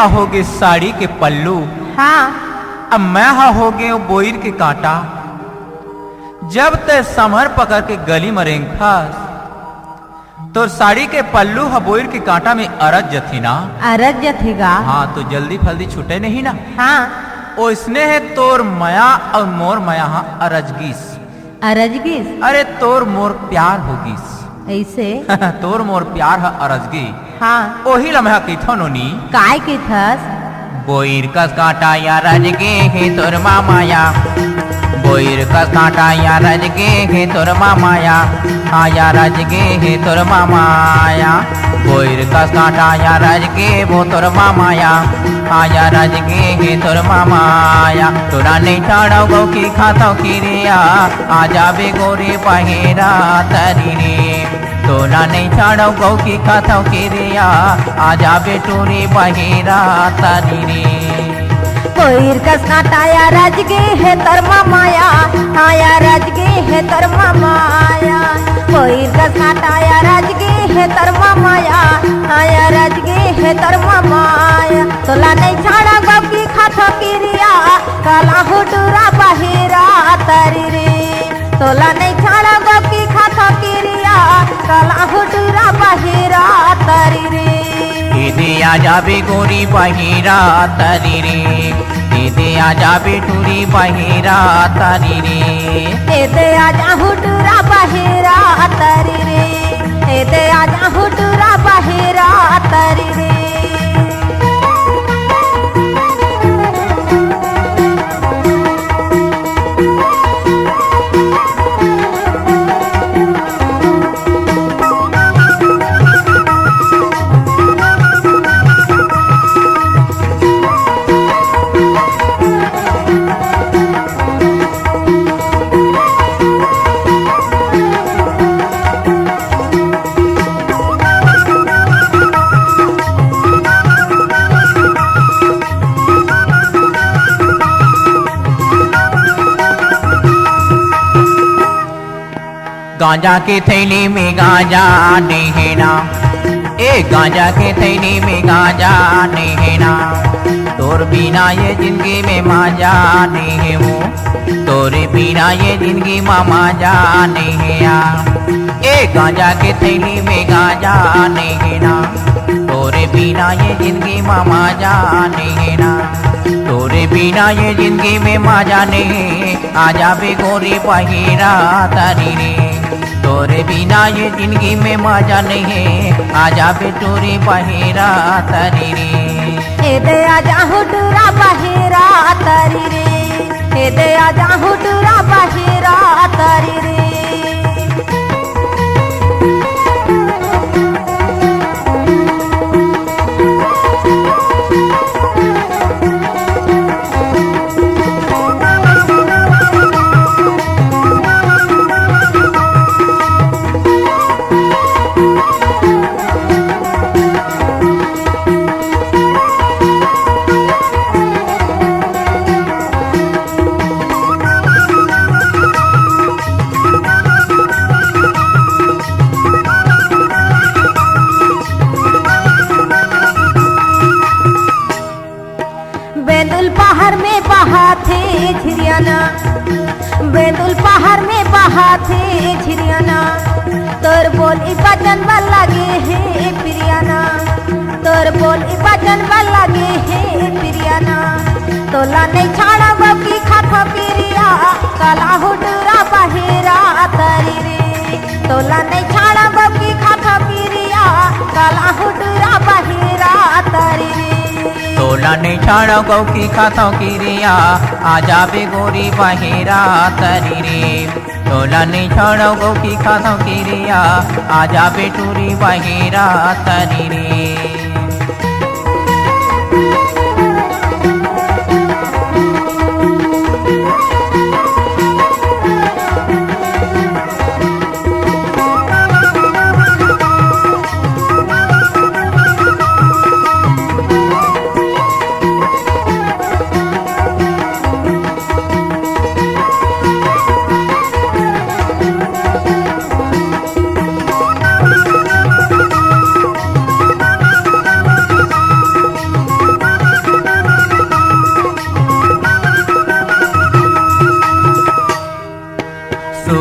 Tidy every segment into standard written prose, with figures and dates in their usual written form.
हा होगे साड़ी के पल्लू, हाँ अब मैं हा होगे बोईर के कांटा। जब ते समर पकड़ के गली मरेंग फंस, तो साड़ी के पल्लू हा बोईर के कांटा में अरज जथी ना। अरज जथेगा। हाँ तो जल्दी फल्दी छूटे नहीं ना। हाँ ओसने है तोर माया और मोर माया हा अरजगीस। अरजगीस अरे तोर मोर प्यार होगीस। ऐसे तोर मोर प्यार हा अरजगी। हाँ ओही लम्हा कथो नोनी। काय के थस बोईर कस कांटा या रजगे है तोर माया, बोईर कस कांटा या रजगे है तोर माया, हाँ या रजगे है तोर माया। बोईर कस कांटा या रजगे वो तोर माया, हाँ या रजगे है तोर माया। तोरा नहीं छाड़ो गो की खातो खीरिया, आ जाबे गोरे बहेरा तरी रे। तोरा नहीं छाड़ो गौ की खातो खीरिया, आ जाबे टोरे बहेरा तरी रे। कोईर कस कांटा या रजगे है तर माया, हाँ या रजगे है तर माया। कोईर कस कांटा या रजगे है तर माया, हाँ या रजगे है तर माया। तोला नहीं छाड़ा गौ की खातो खीरिया, काला हुडूरा बहेरा तरी रे। तोला नहीं छाड़ा गौ की खातो खीरिया, काला हुडूरा बहेरा तरी रे। दीदी आ जाबे गोरी बहेरा तरी रे, दीदी आ जाबे टूरी बहेरा तरी रे। एदे आजा हुडूरा बहेरा तरी रे, एदे आजा हुडूरा बहेरा तरी रे। गांजा के थैली में गांजा नहीं ना, ए गांजा के थैली में गांजा नहीं ना। तोर बिना ये जिंदगी में मजा नहीं है वो, तोरे बिना ये जिंदगी में मजा नहीं है। ए गांजा के थैली में गांजा नहीं ना, तोरे बिना ये जिंदगी में मजा नहीं है ना। तोरे बिना ये जिंदगी में मजा नहीं, आ जाबे गोरी बहेरा तरी रे। तोरे बिना ये जिंदगी में मजा नहीं, आ जाबे टोरे बहेरा तरी रे। एदे आजा हुडूरा बहेरा तरी रे, एदे आजा हुडूरा बहेरा तरी रे। बेंदुल पहाड़ में बहा थे झिरियाना, बेंदुल पहाड़ में बहा थे झिरियाना। तोर बोली बचन बल लगे है प्रियाना, तोर बोली बचन बल लगे है प्रियाना। तोला नहीं छाड़ा गो की खातो खीरिया, काला हुडूरा बहेरा तरी रे। तोला नहीं छाड़ा गो की खातो खीरिया, काला हुडूरा बहेरा तरी रे। तोला नहीं छाड़ो गौ की खातो खीरिया, आ जाबे गोरी बहेरा तरी रे। तोला नहीं छाड़ो गौ की खातो खीरिया, आ जाबे टूरी बहेरा तरी रे।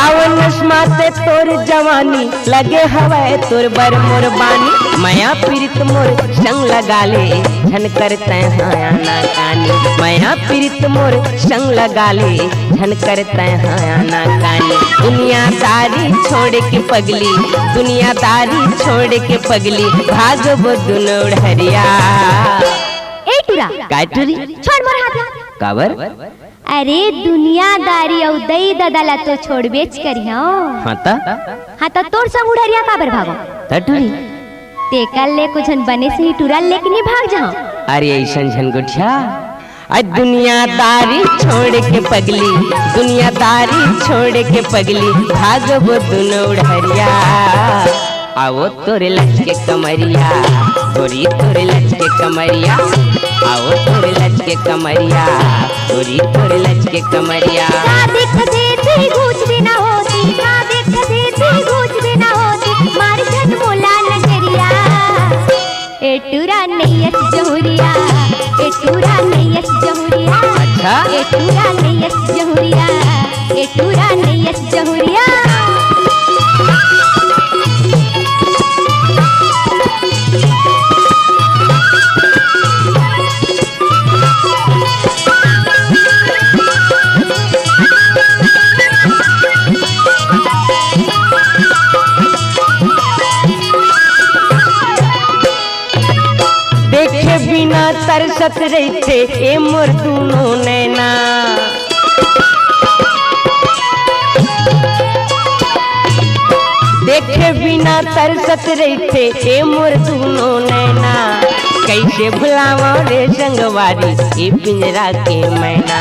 सावन माते तोर जवानी लगे हवे तोर बर मोर बानी माया पीरित मोर संग लगा ले झन करते हाया ना कानी माया पीरित मोर संग लगा ले झन करते हाया ना कानी दुनियादारी छोड़ के पगली दुनियादारी छोड़ के पगली भागबो दुनो ढरिया ए टुरा काय टुरी छोड़ मोर हाथ काबर अरे दुनियादारी औ दई ददला तो छोड़ बेच करी हाँ ता तोर संग उड़रिया काबर भागो टुरी ते कल ले कुछ बने से ही टुरा लेके नहीं भाग जाओ अरे ऐसन झन गुठिया आज दुनियादारी छोड़ के पगली दुनियादारी छोड़ के पगली भागबो दुनो ढरिया आओ तोरे लच के कमरिया गोरी तोरे लच के कमरिया आओ तोरे लच के कमरिया गोरी तोरे लच के कमरिया ना देख से थी कुछ भी ना होती ना देख से थी कुछ भी ना होती मार जन मोला नजरिया ए टुरा नैयस जहुरिया ए टुरा नैयस जहुरिया अच्छा ए टुरा नैयस जहुरिया ए टुरा नैयस जहुरिया देखे बिना तरसत रहते ए मोर दुनो नैना देखे बिना तरसत रहते ए मोर दुनो नैना कैसे भुलावा रे संगवारी ए पिंजरा के मैना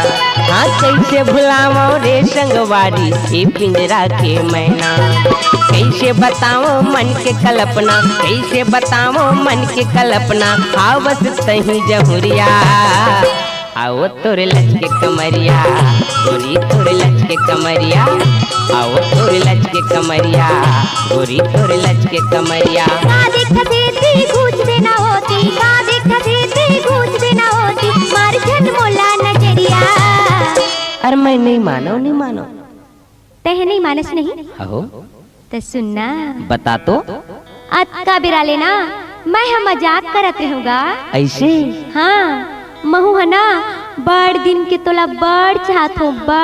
हाँ कैसे भुलावा रे संगवारी ए पिंजरा के मैना कैसे बताओ मन के कल्पना कैसे बताओ मन के कल्पना आवत तही जहुरिया आओ तोरे लच के कमरिया गोरी तोरे लच के कमरिया आओ तोरे लच के कमरिया गोरी तोरे लच के कमरिया ना देख से थी कुछ भी ना होती ना देख से थी कुछ भी ना होती मार जन मोला नजरिया अरे मैं नहीं मानो तह नहीं मानस नहीं हो तो सुनना बता तो अक्का बिरा लेना मैं हम मजाक करत रहूँगा ऐसे हाँ महू है ना बड़ दिन के तोला बड़ चाहत होगा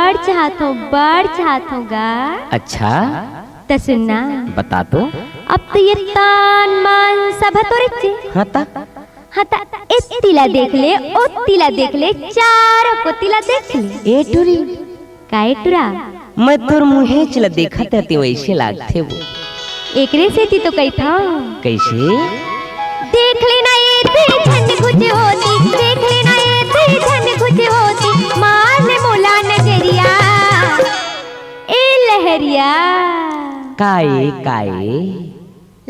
अच्छा तो सुनना बता तो अब तो ये तान मान सब तोरे चे हाँ ता इस तिला देख ले ओ तिला देख ले चारों को तिला देख ले ए टुरी काहे टुरा मैं तोर मुहे चला देखा ते वैसे लागते वो एकरे से ती तो कही था कैसे देख लेना ये थी झंड कुछ होती देख लेना ये थी झंड कुछ होती मार ले मोला नजरिया ए लहरिया काए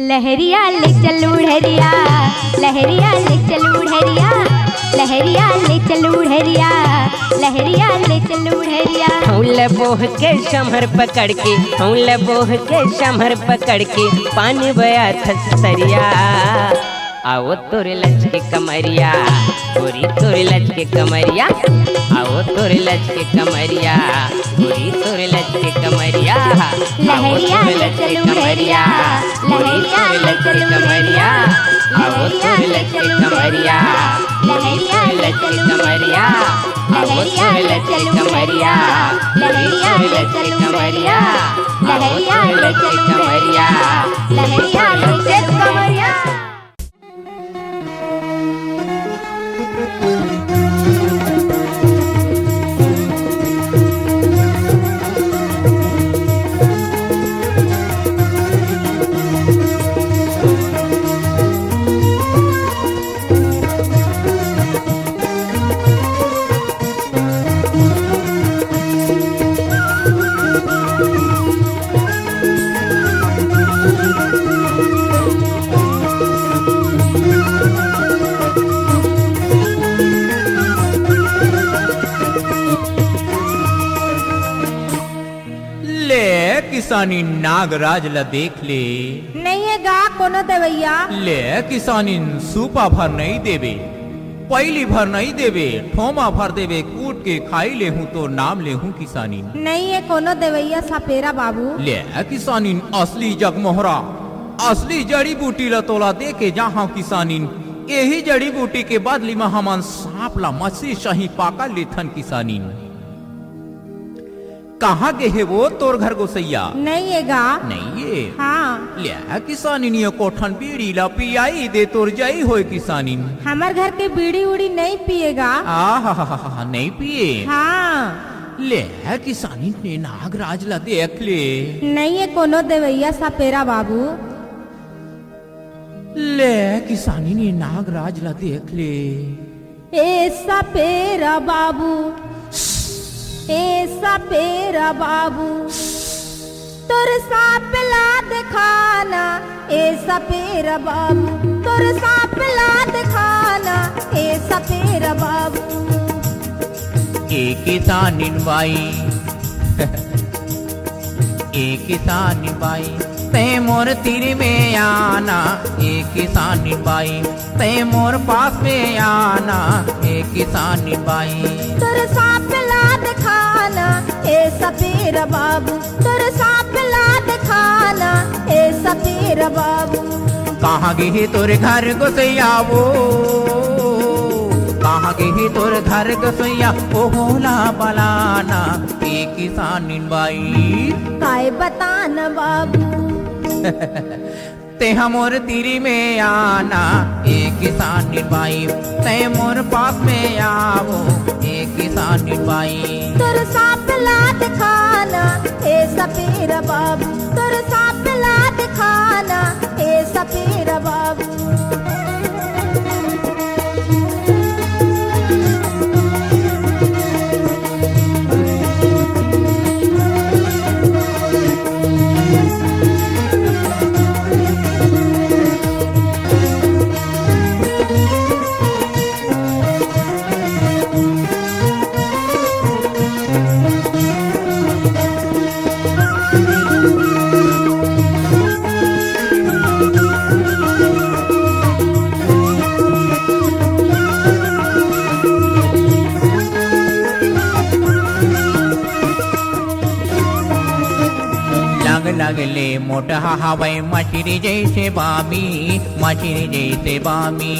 लहरिया ले चल उड़हरिया लहरिया ले चल उड़हरिया लहरिया ले चल उड़हरिया लहरिया ले चल उड़हरिया हौले बोह के शमर पकड़ के हौले बोह के शमर पकड़ के पानी बया थसरिया आओ तोरे लच के कमरिया गोरी तोरे लच के कमरिया आओ तोरे लच के कमरिया गोरी तोरे लच के कमरिया लहरिया ले चल उड़हरिया लहरिया ले चल उड़हरिया आओ तोरे लच के कमरिया लहरिया ले चल कमरिया आओ तोरे लच के कमरिया लहरिया ले चल उड़हरिया लहरिया ले चल कमरिया लहरिया ले चल कमरिया किसानी नागराज ला देख ले नहीं है गा कोनो दवैया ले किसानी सूपा भर नहीं देवे पहली भर नहीं देवे, ठोमा भर देवे, कूट के खाई ले हूँ तो नाम ले हूँ किसानी। नहीं है कोनो देवैया सपेरा बाबू। ले किसानी असली जगमोहरा, असली जड़ी बूटी ला तोला दे के जहाँ किसानी, यही जड़ी बूटी के बदली में हमन सांप ला मछली सही पाका लेथन किसानी। कहाँ गए है वो तोर घर गोसैया? नहीं है गा। नहीं है। हाँ। ले किसानी नियो कोठन बीड़ी ला पियाई दे तोर जाई होए किसानी। हमार घर के बीड़ी उड़ी नहीं पिएगा। आ नहीं पिए। हाँ। ले किसानी ने नागराज ला देख ले। नहीं है कोनो देवैया सपेरा बाबू। ले किसानी ने नागराज ला देख ले। ए सपेरा बाबू, ए सपेरा बाबू, तोर सांप ला दिखाना। ए सपेरा बाबू, तोर सांप ला दिखाना। ए सपेरा बाबू। ए किसानी बाई ए किसानी बाई ते मोर तीर में आना। ए किसानी बाई ते मोर पास में आना। ए किसानी बाई तोर सांप ला दिखाना। ए सपेरा बाबू, तोर सांप ला दिखाना। ए सपेरा बाबू। कहाँ गए तोर घर गोसैया वो, कहाँ गए तोर घर गोसैया ओ होला बलाना। ए किसानी बाई काय बताना बाबू। ते हमोर तीरी में आना। ए किसानी बाई ते मोर पास में आवो। ए किसानी बाई तोर सांप ला दिखाना। ए सपेरा बाबू, तोर सांप ला दिखाना। ए सपेरा बाबू। लगले मोटा हवाई मछली जैसे बामी, मछली जैसे बामी।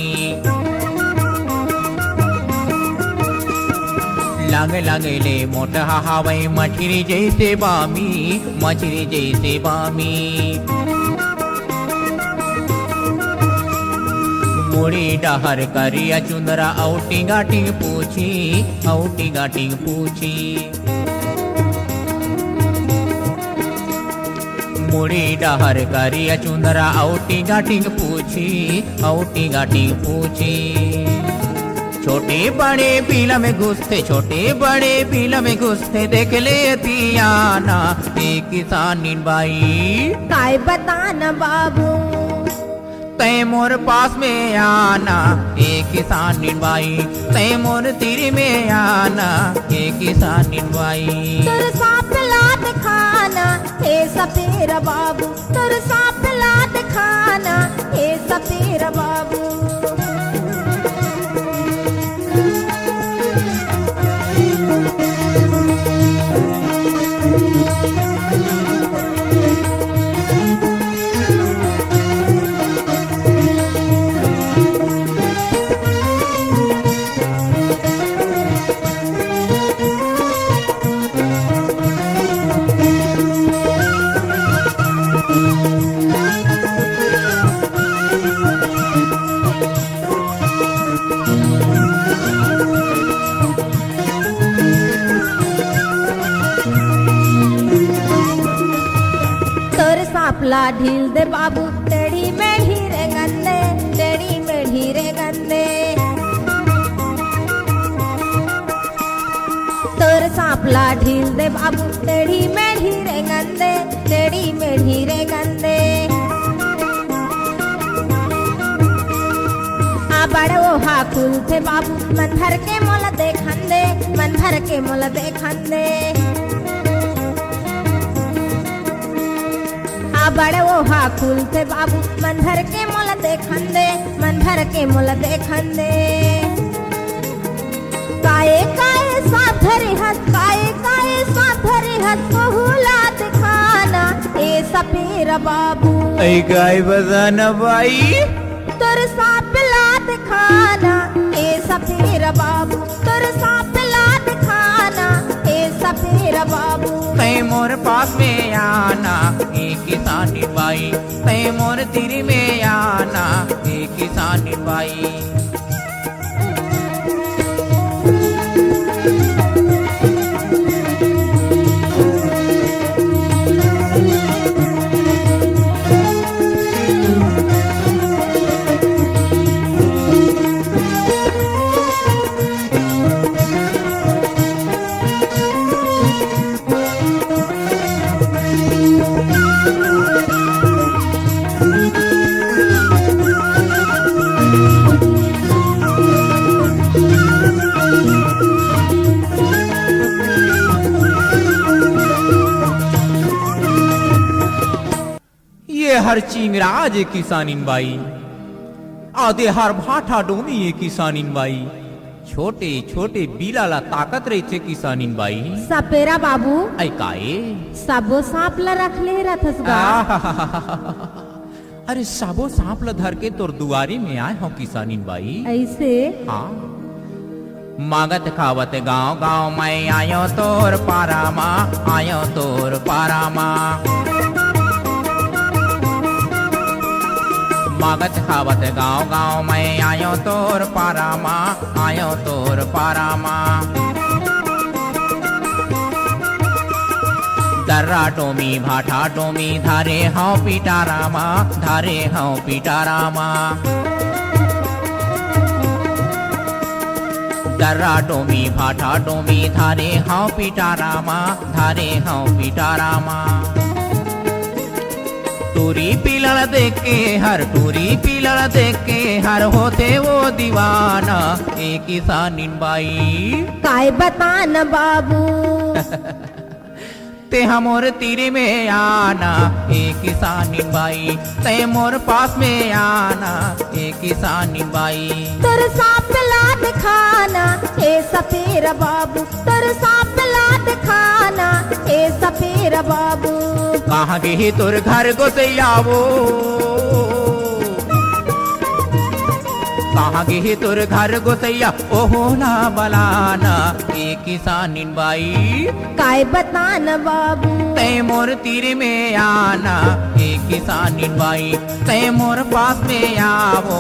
लगले मोटा हवाई मछली जैसे बामी, मछली जैसे बामी। मुड़ी डहर करिया चुंदरा औटी गाटिंग पूछी, औटी गाटिंग पूछी। मुड़ी डहर करिया चुंदरा औटी गाटिंग पूछी, औटी गाटिंग पूछी। छोटे बड़े बिल में घुसते, छोटे बड़े बिल में घुसते, देख ले तियाना। ए किसानी बाई काय बताना बाबू। ते मोर पास में आना। ए किसानी बाई ते मोर तीर में आना। ए किसानी बाई तोर सांप ला दिखाना। ए सपेरा बाबू, तोर सांप ला दिखाना। ए सपेरा बाबू। ला ढील दे बाबू, टेढ़ी मेढ़ी रे गंदे, टेढ़ी मेढ़ी रे गंदे। तोर सांप ला ढील दे बाबू, टेढ़ी मेढ़ी रे गंदे, टेढ़ी मेढ़ी रे गंदे। आ बड़े वो हाकुल थे बाबू, मन भर के मोला देखन दे, मन भर के मोला देखन दे। बड़े वो हाकुल थे बाबू, मन भर के मोला देखन दे, मन भर के मोला देखन दे। काए काए साधरे हस काए काए साधरे हस बहुलात खाना ए सपेरा बाबू ऐ गाय बजाना बाई तोर सापलात खाना ए सपेरा बाबू तोर सापलात खाना ए सपेरा बाबू तय मोर पास में आना ए किसानी बाई तय मोर तिरी में आना ए किसानी बाई हर चिंगराज किसानिन बाई आधे हर भाठा डोमी ये किसानिन बाई छोटे छोटे बिलाला ताकत रही थे किसानिन बाई सपेरा बाबू ऐ काए सबो सांपला रखले रथस गा अरे सबो सांप ल धर के तोर दुआरी में आए हो किसानिन बाई ऐसे हाँ मागत खावत गांव गांव में आयो तोर पारामा आयो तोर पारामा मागत खावत गांव गांव में आयो तोर पारामा आयो तोर पारामा दर्रा टोमी भाठा टोमी धारे हौ पिटारामा धारे हौ पिटारामा दर्रा टोमी भाठा टोमी धारे हौ पिटारामा धारे हौ पिटारामा टूरी पिलड़ देख के हर टूरी पिलड़ देख के हर होते वो दीवाना ए किसानिन बाई काय बतान बाबू ते हमोर तीरे में आना ए किसानिन बाई ते मोर पास में आना ए किसानिन बाई तोर सांपला दिखाना ए सपेरा बाबू तोर सांपला दिखाना ए सपेरा बाबू कहाँ गे तोर घर गोसैयावो कहाँ गे तोर घर गोसैया ओहो ना बलाना ए किसानिन बाई काय बतान बाबू तय मोर तीर में आना ए किसानिन बाई तय मोर पास में आवो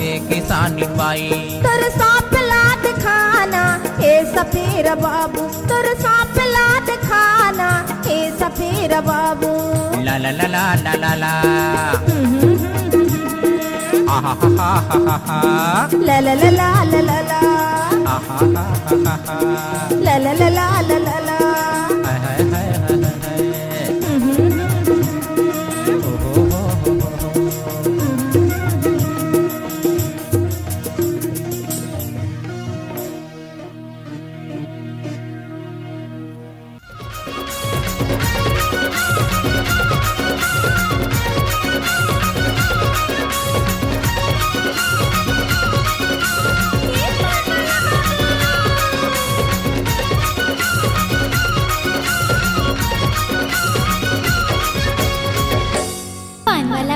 ए किसानिन बाई तोर सांपला दिखाना ए सपेरा बाबू तोर सांपला दिखाना ए सपेरा बाबू ला ला ला ला ला ला ला आहा हा हा हा हा ला ला ला ला ला ला ला आहा हा हा हा ला ला ला ला ला ला ला हाय हाय हाय हाय ओहो हो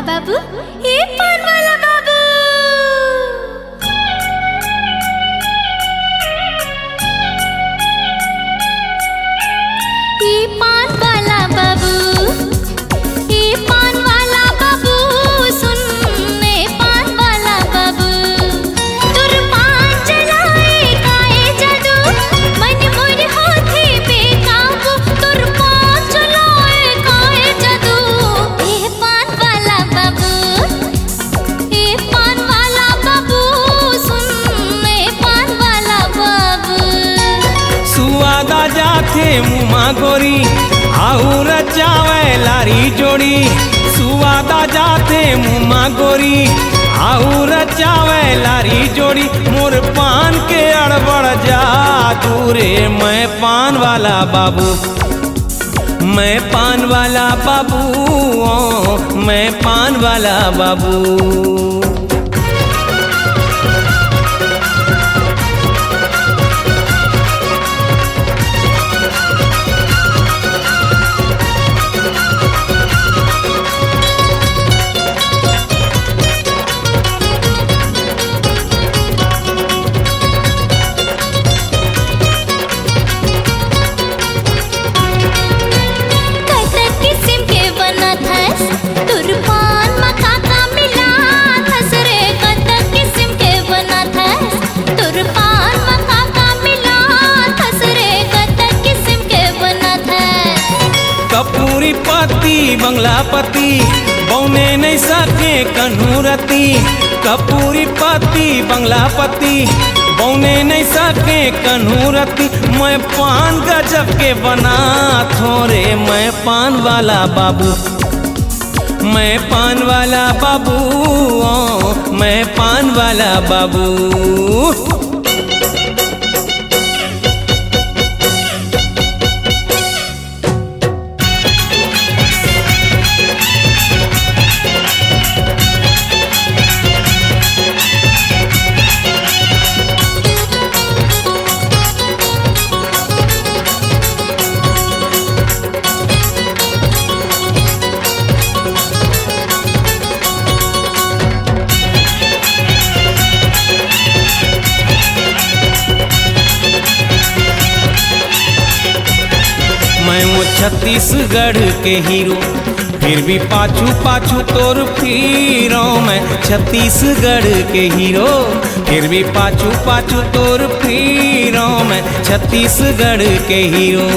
बाबू हे पान वाला बाबू हे पान वाला बाबू हे पान वाला बाबू सुन ने पान वाला बाबू तुर पान चलाए काए जादू मन मोर होथे बेकाबू तुर पान चलाए काए जादू हे पान वाला बाबू हे पान वाला बाबू सुन ने पान वाला बाबू सुआदा जाथे मुमा गोरी आऊ रचावे लारी जोड़ी सुआदा जाथे मुमा गोरी आऊ रचावे लारी जोड़ी मोर पान के अड़बड़ जा दूरे मैं पान वाला बाबू मैं पान वाला बाबू ओ मैं पान वाला बाबू बंगलापति बौने नहीं सके कन्हूरती कपूरी पति बंगलापति बौने नहीं सके कन्हूरती मैं पान गजब के बना थोरे मैं पान वाला बाबू मैं पान वाला बाबू मैं पान वाला बाबू मैं वो छत्तीसगढ़ के हीरो फिर भी पाछू पाछू तोर फिरो मैं छत्तीसगढ़ के हीरो फिर भी पाछू पाछू तोर फिरो मैं छत्तीसगढ़ के हीरो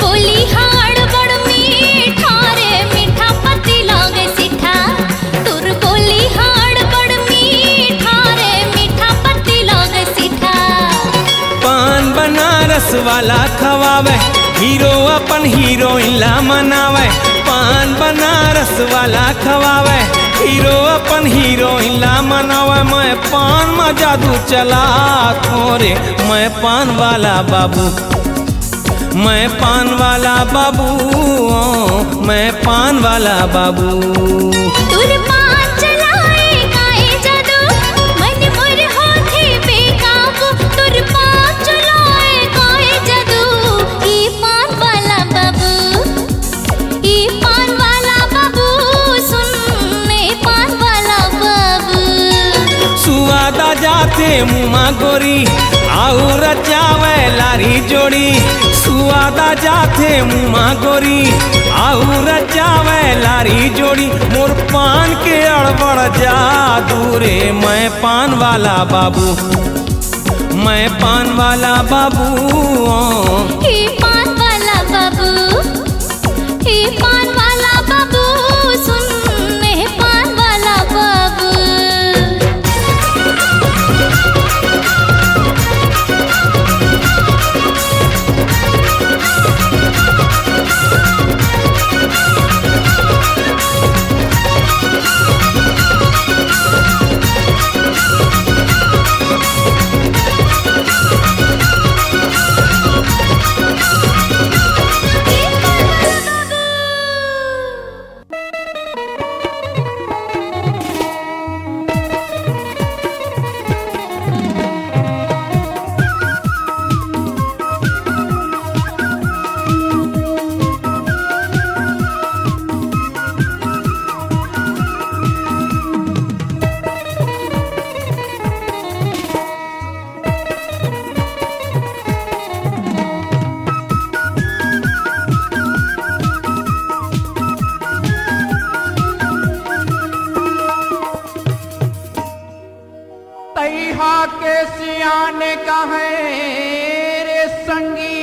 बोली हाड़ बड़ मीठा रे मीठा पति लागे सिठा तुर बोली हाड़ बड़ मीठा रे मीठा पति लागे सिठा पान बनारस वाला खवावे हीरो अपन हीरोइन ला मनावे पान बनारस वाला खवावे हीरो अपन हीरोइन ला मनावे मैं पान में जादू चला थोरे मैं पान वाला बाबू मैं पान वाला बाबू मैं पान वाला बाबू तुर पान चलाए गाए जादू मन मोर होठे बेकाबू तुर पान चलाए गाए जादू ई पान वाला बाबू सुन मैं पान वाला बाबू सुआदा जाते मुमा गोरी आऊ रचावे लारी जोड़ी सुआदा जाते मुमा गोरी आऊ रचावे लारी जोड़ी मोर पान के अड़बड़ जादू रे मैं पान वाला बाबू मैं पान वाला बाबू हे पान वाला बाबू हे पान वाला बाबू सुन मैं पान वाला बाबू के सियाने कहे रे संगी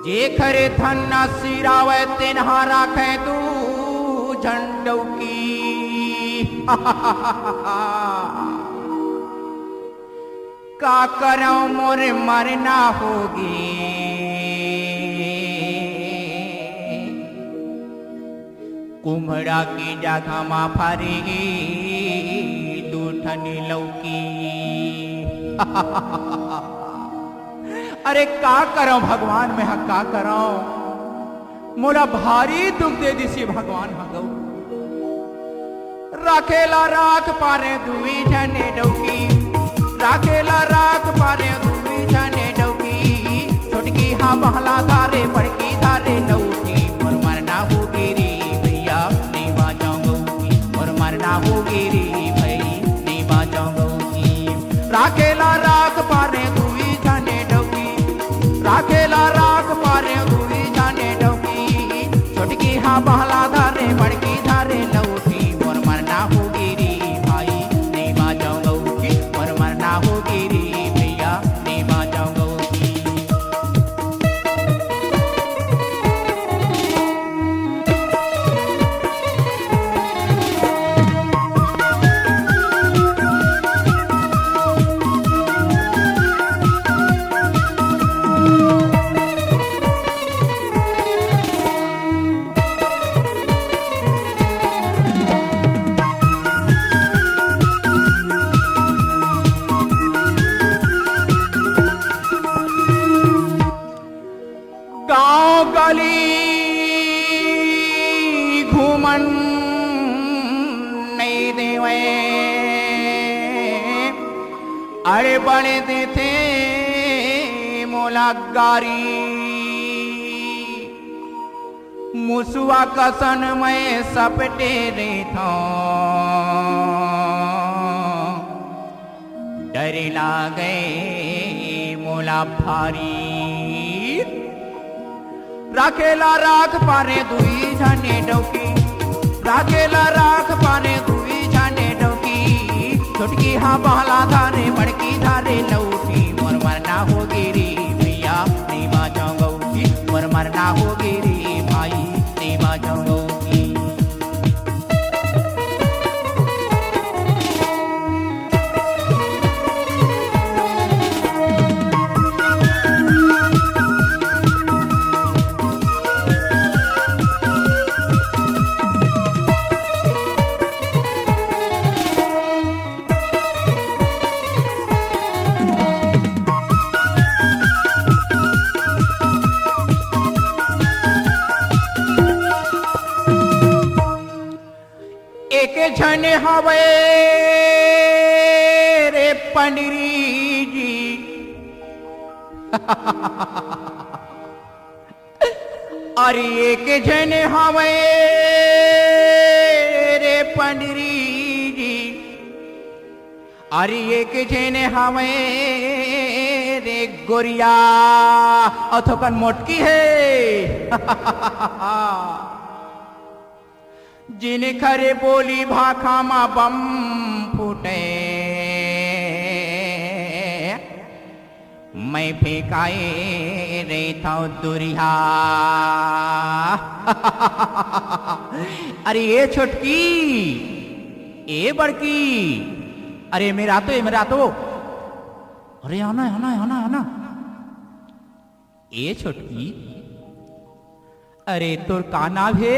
जे खरे धन्ना सिरावे तिन्हा राखे तू झंडौकी का करो मोरे मरना होगी कुम्हड़ा की जगह मा फरी दूठ धनी लौकी। अरे का करो भगवान में का करो, मोला भारी दुख दे दिसी भगवान हगौ। राखेला राख पारे दुई जने डौकी, राखेला राख पारे दुई जने डौकी। छोटकी हाँ बहला धारे बड़की धारे लौकी। और मरना हो गिरी भैया नहीं बाजाऊंगी, और मरना हो गिरी भाई नहीं बाजाऊंगी। राखेला राख पारे दुई जने डौकी, राखेला राख पारे दुई जने डौकी। छोटकी हाँ बहला धारे बड़की धारे लौकी। और मरना हो गिरी भाई नहीं बाजाऊंगी, और मरना हो गिरी भैया नहीं बाजाऊंगी। गांव गली घूमन नहीं देवे, अरे बड़े देते मोला गारी। मुसुआ कसन में सपटे रहता, डर लागे मोला भारी। राखेला राख पारे दुई जने डौकी, राखेला राख पारे दुई जने डौकी। छोटकी हाँ बहला धारे बड़की धारे लौकी। मोर मरना हो गिरी भैया नहीं बाजाऊंगी, मोर मरना हो गिरी भाई नहीं बाजाऊंगी। एक जन हवे रे पंडरी जी, अरे एक जन हवे रे पंडरी जी, अरे एक जन हवे रे गोरिया अथोकन मोटकी है। जिन खरे बोली भाखा मा बम फूटे, मैं फेंकाए रहता दुरिया। अरे ये छोटकी ए बड़की, अरे मेरा तो अरे आना आना आना आना। ए छोटकी, अरे तोर का नाम है?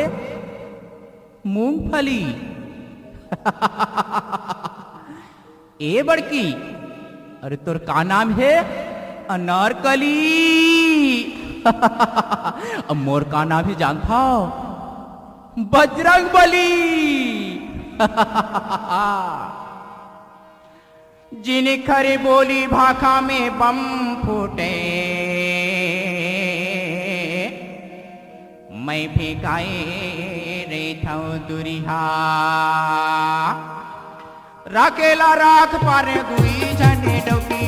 मूंगफली। ए बड़की, अरे तोर का नाम है? अनारकली। अब मोर का नाम है जानता हो? बजरंगबली। जिन खरे बोली भाखा में बम फूटे, मैं फेंकाए रहता दुरिहा। राखेला राख पारे दुई जने डौकी,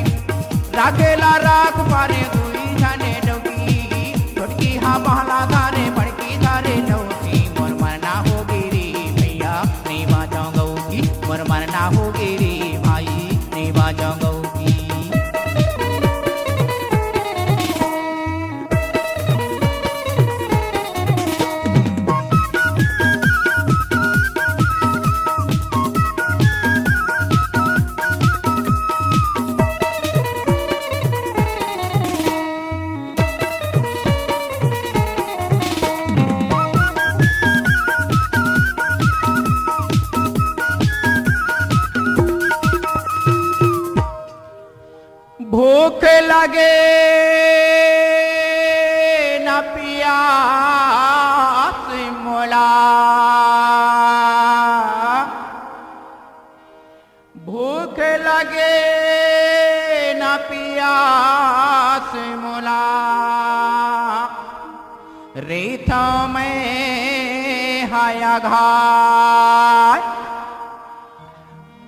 राखेला राख पारे दुई जने डौकी। छोटकी हाँ बहला धारे बड़की धारे लौकी। मोर मरना हो गिरी भैया नहीं बाजाऊंगी, मोर मरना हो गिरी भाई नहीं बाजाऊंगी। रेत में हाया घाय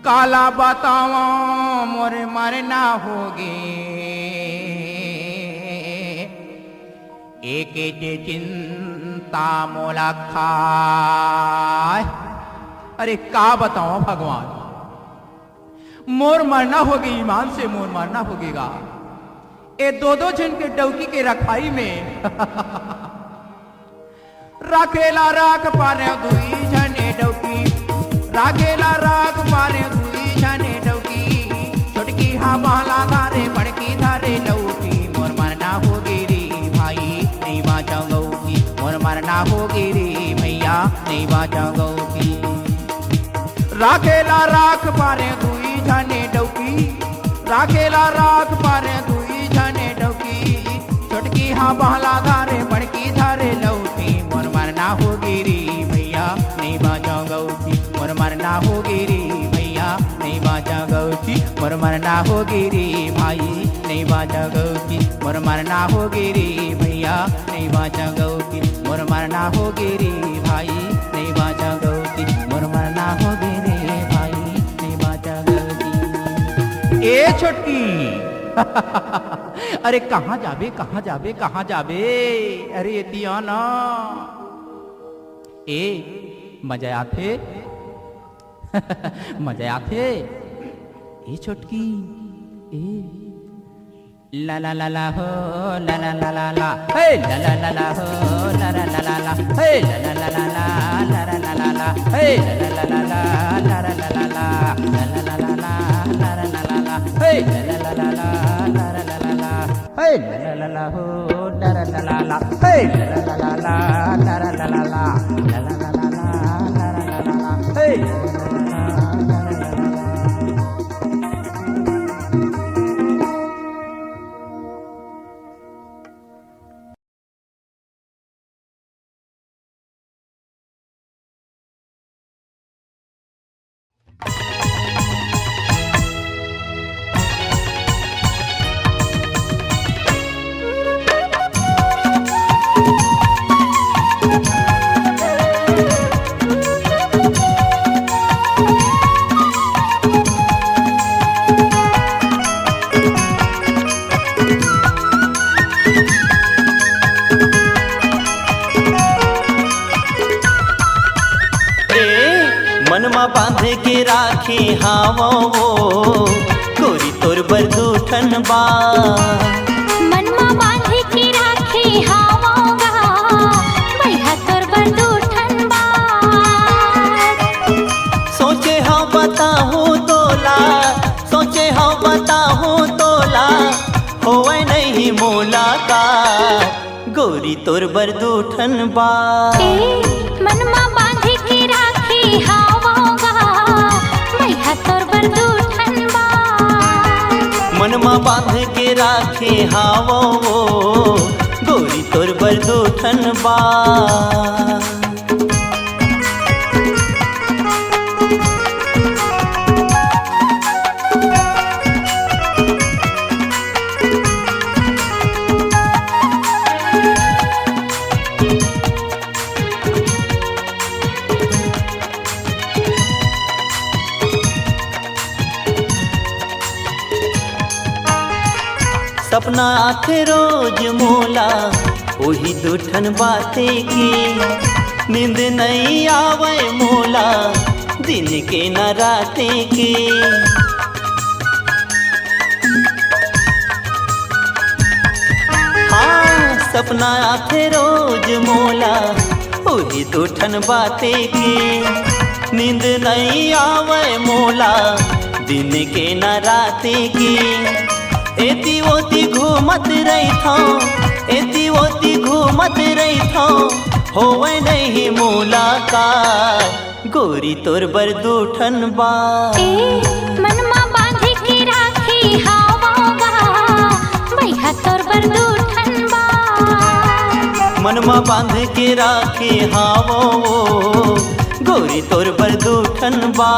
काला बताओ मोरे मरना होगी एक चिंता मोला खाय। अरे का बताओ भगवान, मोर मरना होगी, ईमान से मोर मरना होगेगा। ए दो जन के डौकी के रखाई में राखेला राख पारे दुई जने डौकी, राखेला राख पारे दुई जने डौकी, छोटकी हा बहला धारे बड़की धारे लौकी। मोर मरना होगी रे भाई नहीं बाचा गौकी, मोर मरना होगी रे भैया नहीं बाचा गौकी। राखेला राख पारे दुई जने डौकी, राखेला राख पारे दुई जने डौकी, छोटकी हा बहला धारे बड़की धारे लौकी। मोर मरना होगी रे भैया नहीं बाजा गौची, मोर मरना होगी रे भैया नहीं बाजा गौची, मोर मरना होगी रे भाई नहीं बाजा गौची, मोर मरना होगी रे भैया नहीं बाजा गौची, मोर मरना होगी रे भाई नहीं बाजा गौची, मोर मरना होगी रे भाई नहीं बाजा गौची। ए छोटकी अरे कहाँ जाबे कहाँ जाबे कहाँ जाबे, अरे दिया ना ए मजा आथे मजा आथे। ए छोटकी ए ला ला ला ला हो ला ला ला ला ला हे ला ला ला ला हो ला ला ला ला ला हे ला ला ला ला ला ला ला ला ला ला हे ला ला ला ला ला ला ला ला ला ला ला ला ला ला ला ला ला हे ला ला ला ला ला ला ला ला ला हे ला ला ला ला हो ला ला ला ला ला हे ला ला ला ला ला ला ला ला ला ला ला ला ला ला ला ला हे ला ला ला ला। मनमा बांध के राखे हावो गोरी तोर बरदूठन बा, मनमा बांध के राखे हावोगा भैया तोर बरदूठन बा। सोचे हाँ बताहूँ तोला, सोचे हाँ बताहूँ तोला होवे नहीं मोला का गोरी तोर बरदूठन बा। मनमा बांध के राखे हावोगा भैया तोर बरदूठन बा। मनमा बांध के राखे हावो गोरी तोर बरदूठन बा। सपना आखे रोज मोला वही दूठन बाते की, नींद नहीं आवे मोला दिन के न राते की। हाँ सपना आखे रोज मोला वही दूठन बाते की, नींद नहीं आवे मोला दिन के न राते की। एती ओती घूमत रही था, एती ओती घूमत रही था होवे नहीं मुलाकात गोरी तोर बरदूठन बा। मनमा बांध के राखे हावोगा भैया तोर बरदूठन बा। मनमा बांध के राखे हावो गोरी तोर बरदूठन बा।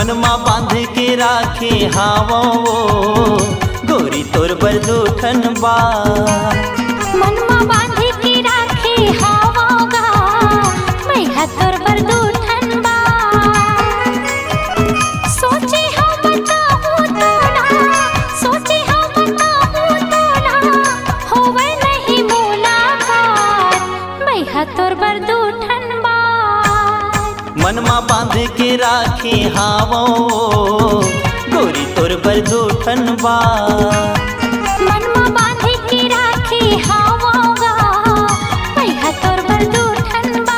मनमा बांध के राखे हावो गोरी तोर बर दूठन बा मनमा बांध के राखे हावोगा मैं तोर बर दूठन बा सोचे हम बताऊं तो ना सोचे हम बताऊं तो ना होवे नहीं मुलाकात मैं तोर बर दूठन बा मनमा बांध के राखे हावो गोरी तोर बर दूठन बा मनमा बांध के राखे हावोगा मैं तोर बर दूठन बा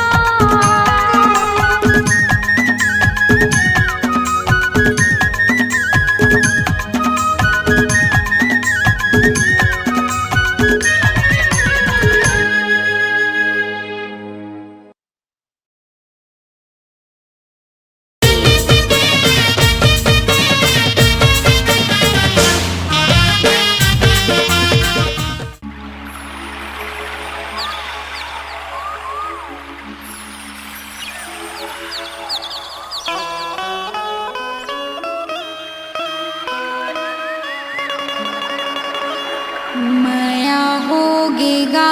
माया होगेगा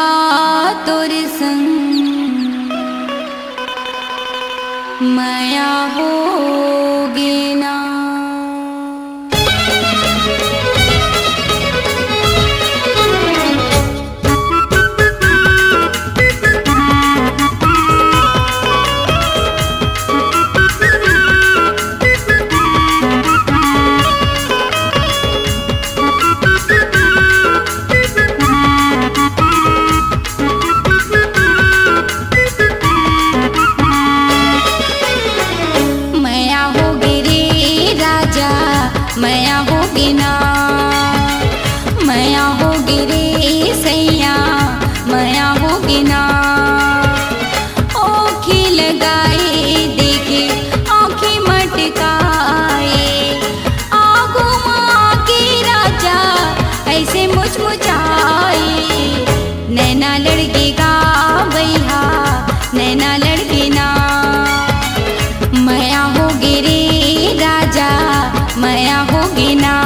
तोर संग माया होगे ना माया होगे रे राजा माया होगे ना माया होगे रे सैया माया होगे ना ओखी लगाए देखे आँखें मटकाए आगो माँ के राजा ऐसे मुचमुचाए नैना लड़केगा भैया नैना लड़के ना माया होगे रे राजा माया होगे ना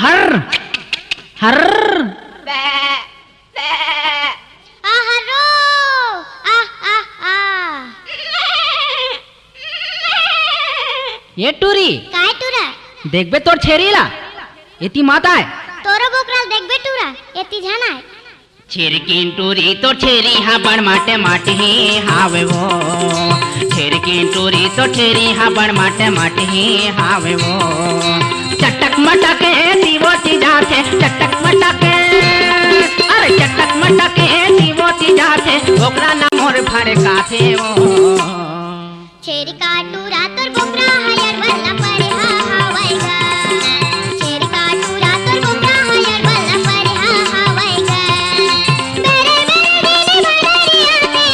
हर हर आहारो ये टूरी काय टुरा देख बे तोर छेरीला इति माता है तोरो बोकराल देखबे टुरा एती जानाय छिरकिन टूरी तो छेरी हा बड़ माटे माटे ही हावे वो छिरकिन टूरी तो छेरी हा बड़ माटे माटे ही हावे वो चटक मटक दीवो जाते चटक मटक अरे चटक मटक दीवो जाते ओकरा ना मोर भड़का थे वो छेरी का टुरा तोर बोकरा हयर वाला परे हा हवाईगा छेरी का टुरा तोर बोकरा हयर वाला परे हा हवाईगा मेरे मेरे दिल भड़रिया के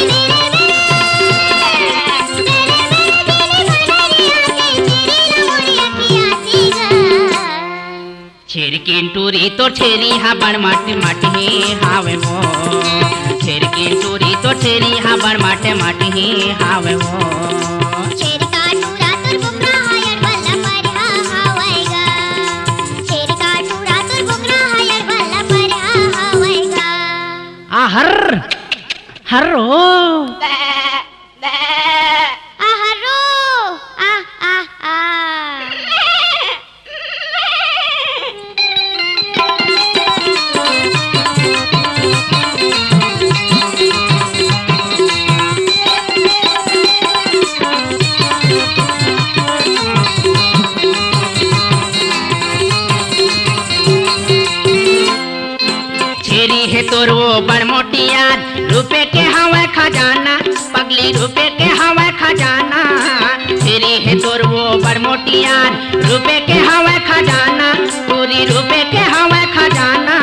छिरकिन टूरी तो छेरी हा बड़ माटे माटे ही हावे वो छिरकिन टूरी तो छेरी हा बड़ माटे माटे ही हावे वो छेरी का टुरा तोर बोकरा हयर वाला परे हा हवाईगा छेरी का टुरा तोर बोकरा हयर वाला परे हा हवाईगा हर हर हो आहारो आ छेरी है तोर वो बड़ मोटी यार रुपए के हवा खजाना पगली रुपए के हवा खजाना छेरी है तोर वो बड़ मोटी यार रुपए के हवा खजाना पूरी रुपए के हवा खजाना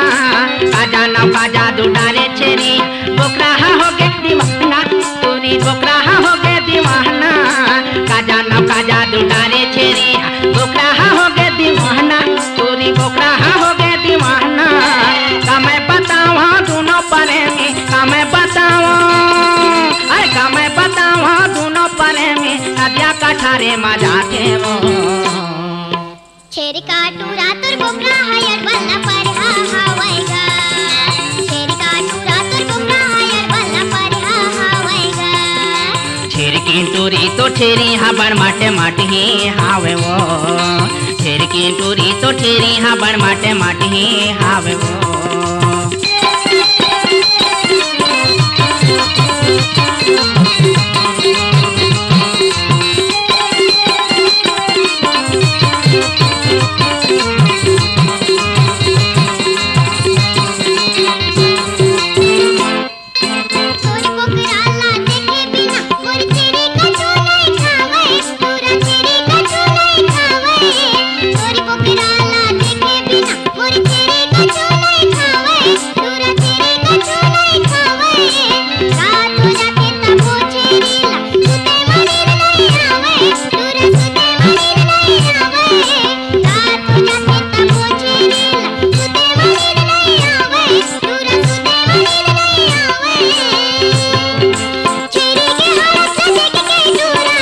खजाना का जादू डारे छेरी बोकरा हो गे दीवाना पूरी बोकरा हो गे दीवाना खजाना का जादू डारे छेरी बोकरा हो गे दीवाना पूरी बोकरा हो गे दीवाना मैं बतावा दोनों परे में मैं बतावा अरे का मैं बतावा दोनों परे में नदिया कठारे में जाते वो छेरी का टुरा तोर बोकरा हयर वाला परे हा हवाईगा छेरी का टुरा तोर बोकरा हयर वाला परे हा हवाईगा छिरकिन टूरी तो छेरी हा बड़ माटे माटे ही हावे वो छिरकिन टूरी तो छेरी हा बड़ माटे माटे ही हावे वो तोर बोकराला देखे बिना मोर छेरी का चूल्हा खावे पूरा छेरी का चूल्हा खावे तोर बोकराला देखे बिना मोर छेरी का चूल्हा खावे पूरा छेरी का चूल्हा खावे रात हो जाते तब वो छेरीला सुते वाली नहीं आवे पूरा सुते वाली नहीं आवे रात हो जाते तब वो छेरीला सुते वाली नहीं आवे पूरा सुते वाली नहीं आवे छेरी के हाथ से देख के टूरा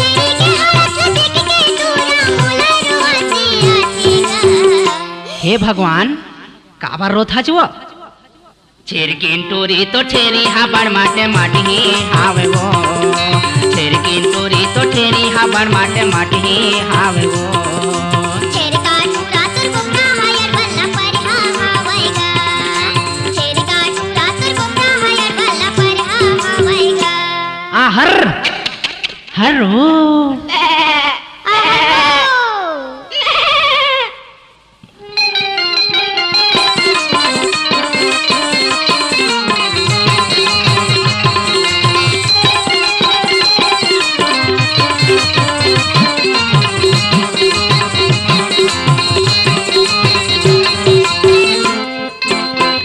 छेरी के हाथ से देख के टूरा मोला रुआसी आसीगा हे भगवान काबर रोथा जुआ छिरकिन टूरी तो छेरी हा बड़ माटे माटे ही हावे वो छिरकिन टूरी तो छेरी हा बड़ माटे माटे ही हावे वो छेरी का टूरा तोर बोकरा हयर वाला परे हा हवाईगा छेरी का टूरा तोर बोकरा हयर वाला परे हा हवाईगा हर हर हो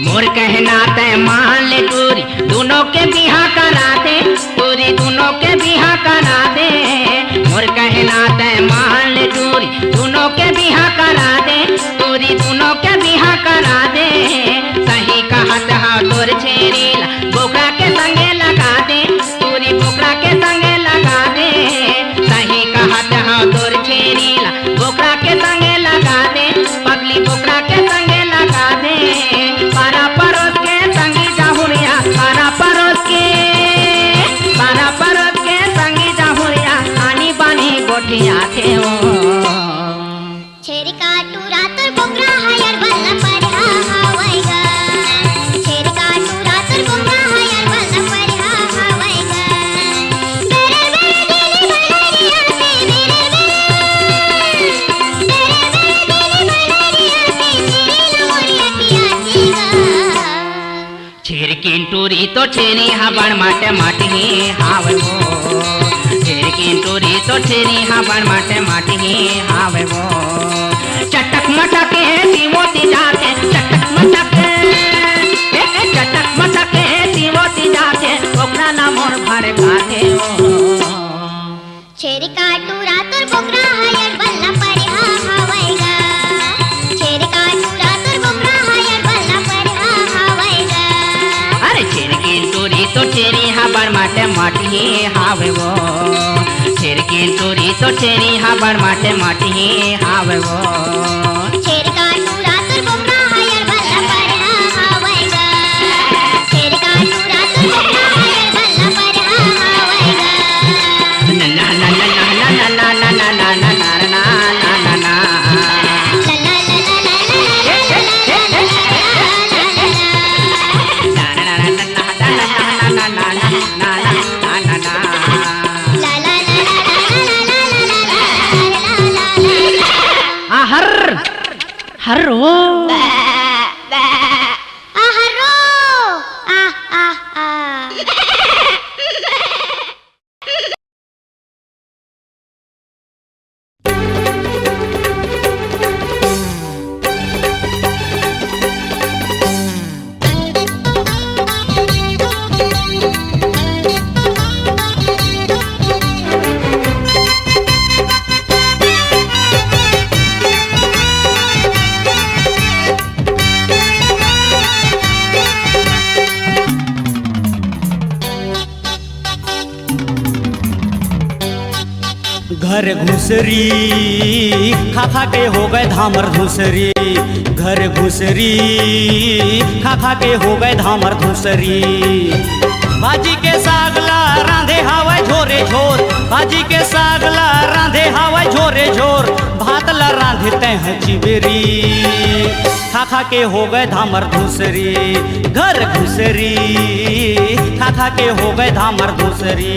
मोर कहना तय मान ले टूरी दोनों के बिहा करा दे पूरी दोनों के बिहा करा दे मोर कहना तय मान खाते हो। छेरी काटू रातर बोकरा हायर बल्ला पर हावायगा छेरी काटू रातर बोकरा हायर बल्ला पर हावायगा बेरे बेरे दिली बहरिया से बेरे छेर किंटूरी तो छेरी हाबड़ माटे माटी हावे वो छेर किंटूरी तो छेरी हाबड़ माटे माटी हावे वो चटक मटक तीमोती जाके चटक मटक तीमोती जाके ओकरा ना मोर भर खाते हो। छेरी काटू रातर बोकरा हायर बल्ला पर हावायगा छेरी काटू रातर बोकरा हायर बल्ला पर हावायगा अरे छेर किंटूरी तो छेरी हाबड़ माटे माटी हावे वो छेर किंटूरी तो छेरी हाबड़ माटे माटी हावे वो छेरी काटू रातर बोकरा हायर बल्ला पर हावायगा छेरी काटू रातर बोकरा हायर बल्ला पर हावायगा ना ना ना ना ना ना ना ना ना ना ना ना ना ना हर वो हर्रो आ आ आ घर घुसरी खा खा के हो गए धामर धुसरी घर घुसरी खा खा के हो गए धामर धुसरी भाजी के सागला रांधे हवाय झोरे झोर भाजी के सागला रांधे हवाय झोरे झोर भात ला रांधते हैं चिबेरी खा खा के हो गए धामर धुसरी घर घुसरी खा खा के हो गए धामर धुसरी।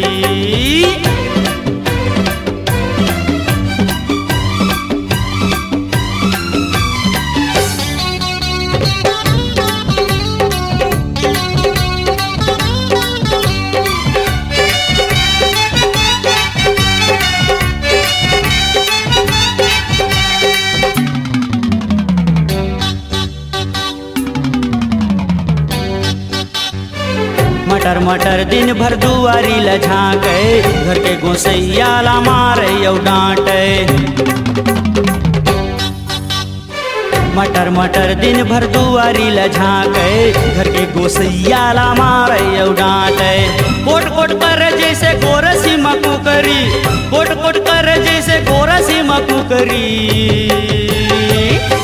मटर मटर दिन भर दुआरी ल झाँके घर के गोसैया ला मारे औ डांटे मटर मटर दिन भर दुआरी ल झाँके घर के गोसैया ला मारे औ डांटे कोट कोट कर जैसे गोरसी मकू करी कोट कोट कर जैसे गोरसी मकू करी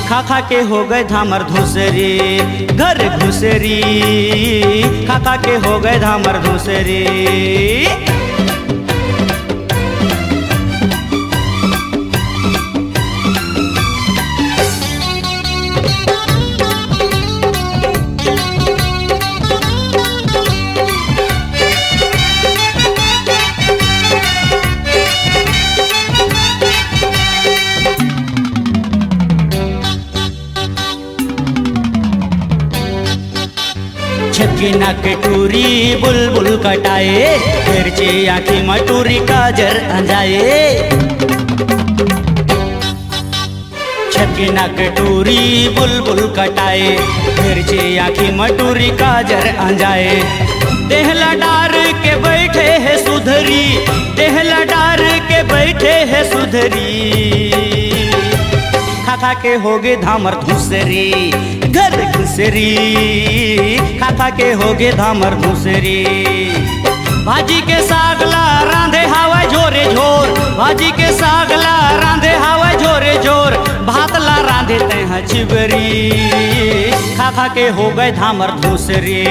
खा खा के हो गए धामर धुसरी घर घुसरी खा खा के हो गए धामर धुसरी। छक्की नाक टूरी बुलबुल कटाए फिर चे आँखी मटूरी काजर अंजाए छक्की नाक टूरी बुलबुल कटाए फिर चे आँखी मटूरी काजर अंजाए देहला डार के बैठे है सुधरी देहला डार के बैठे है सुधरी खा खा के होगे धामर धुसरी घर घुसरी खा खा के होगे धामर धुसरी। भाजी के सागला रांधे हवा झोरे झोर भाजी के सागला रांधे हवा झोरे झोर भात ला रांधे ते हैं चिबरी खा खा के हो गए धामर धुसरी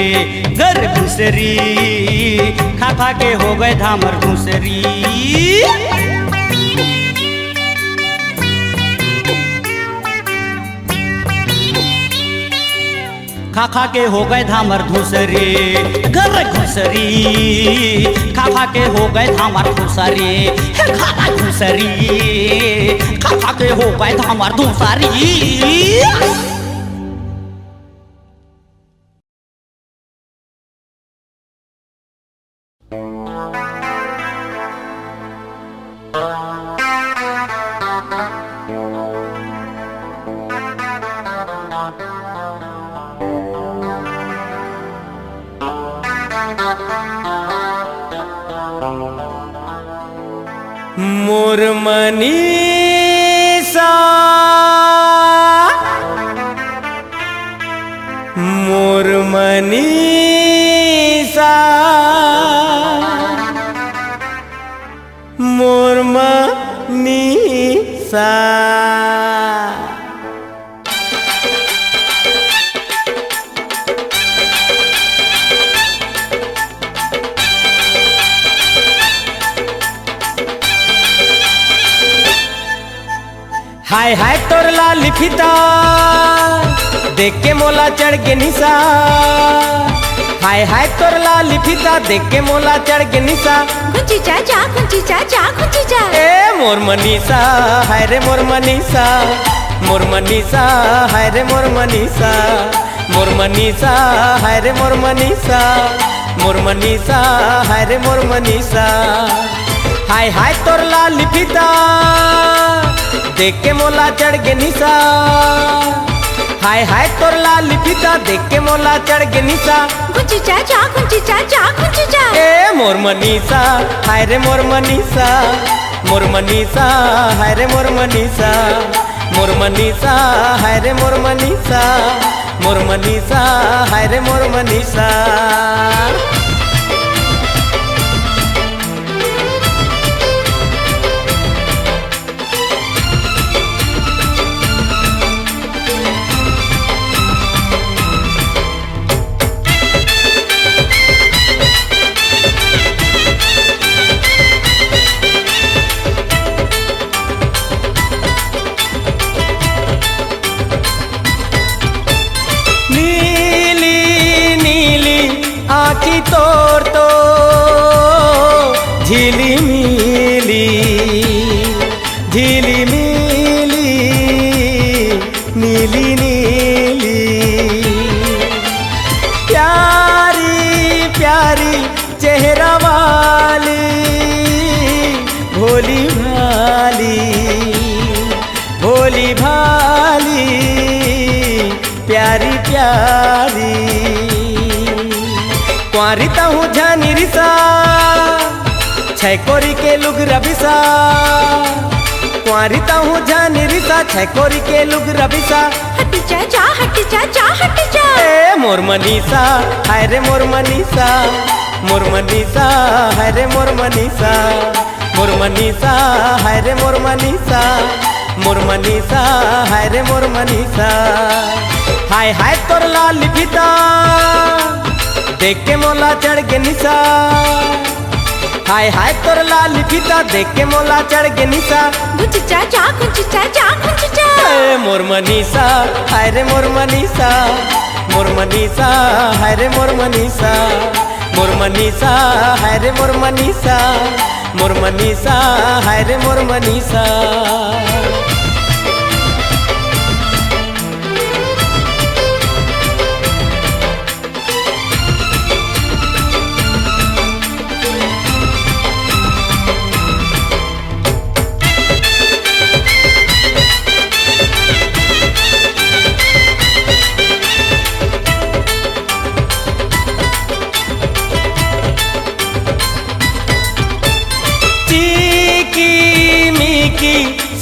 घर घुसरी खा खा के हो गए धामर धुसरी। खा खा के हो गए धामर धूसरी घर घुसरी खा खा के हो गए धामर धूसरी खाना घुसरी खा खा के हो गए धामर धूसरी। मोर मनीषा मोर मनीषा मोर मनीषा हाय हाय तोर लाली फीता देख के मोला चढ़ के निशा हाय हाय तोर लाली फीता देख के मोला चढ़ के निशा कुंची चाचा कुंची चाचा कुंची चा ए मोर मनीषा हाय रे मोर मनीषा मोर मनीषा हाय रे मोर मनीषा मोर मनीषा हाय रे मोर मनीषा मोर मनीषा हाय रे मोर मनीषा हाय हाय तोर लाली फीता देख के मोला चढ़ के निशा हाय हाय तोर लाली फीता देख के मोला चढ़ के निशा कुंची चाचा कुंची चाचा कुंची चा ए मोर मनीषा हाय रे मोर मनीषा मोर मनीषा हाय रे मोर मनीषा मोर मनीषा हाय रे मोर मनीषा मोर मनीषा हाय रे मोर मनीषा आँखी तोर तो झिली मिली झिली मिली नीली नीली प्यारी प्यारी चेहरा वाली भोली भाली भोली भाली प्यारी प्यारी क्वारिता हूँ जानी रिसा छैकोरी के लुग रबिसा क्वारिता हूँ जानी रिसा छैकोरी के लुग रबिसा हटी चाचा हटी चाचा हटी चा ए मोर मनीषा हाय रे मोर मनीषा मोर मनीषा हाय रे मोर मनीषा मोर मनीषा हाय रे मोर मनीषा मोर मनीषा हाय रे मोर मनीषा हाय हाय तोर लाली फीता देख के मोला चढ़ के निशा हाय हाय तोर लाली फीता देख के मोला चढ़ के निशा कुंची चाचा कुंची चाचा कुंची चा ए मोर मनीषा हाय रे मोर मनीषा मोर मनीषा हाय रे मोर मनीषा मोर मनीषा हाय रे मोर मनीषा मोर मनीषा हाय रे मोर मनीषा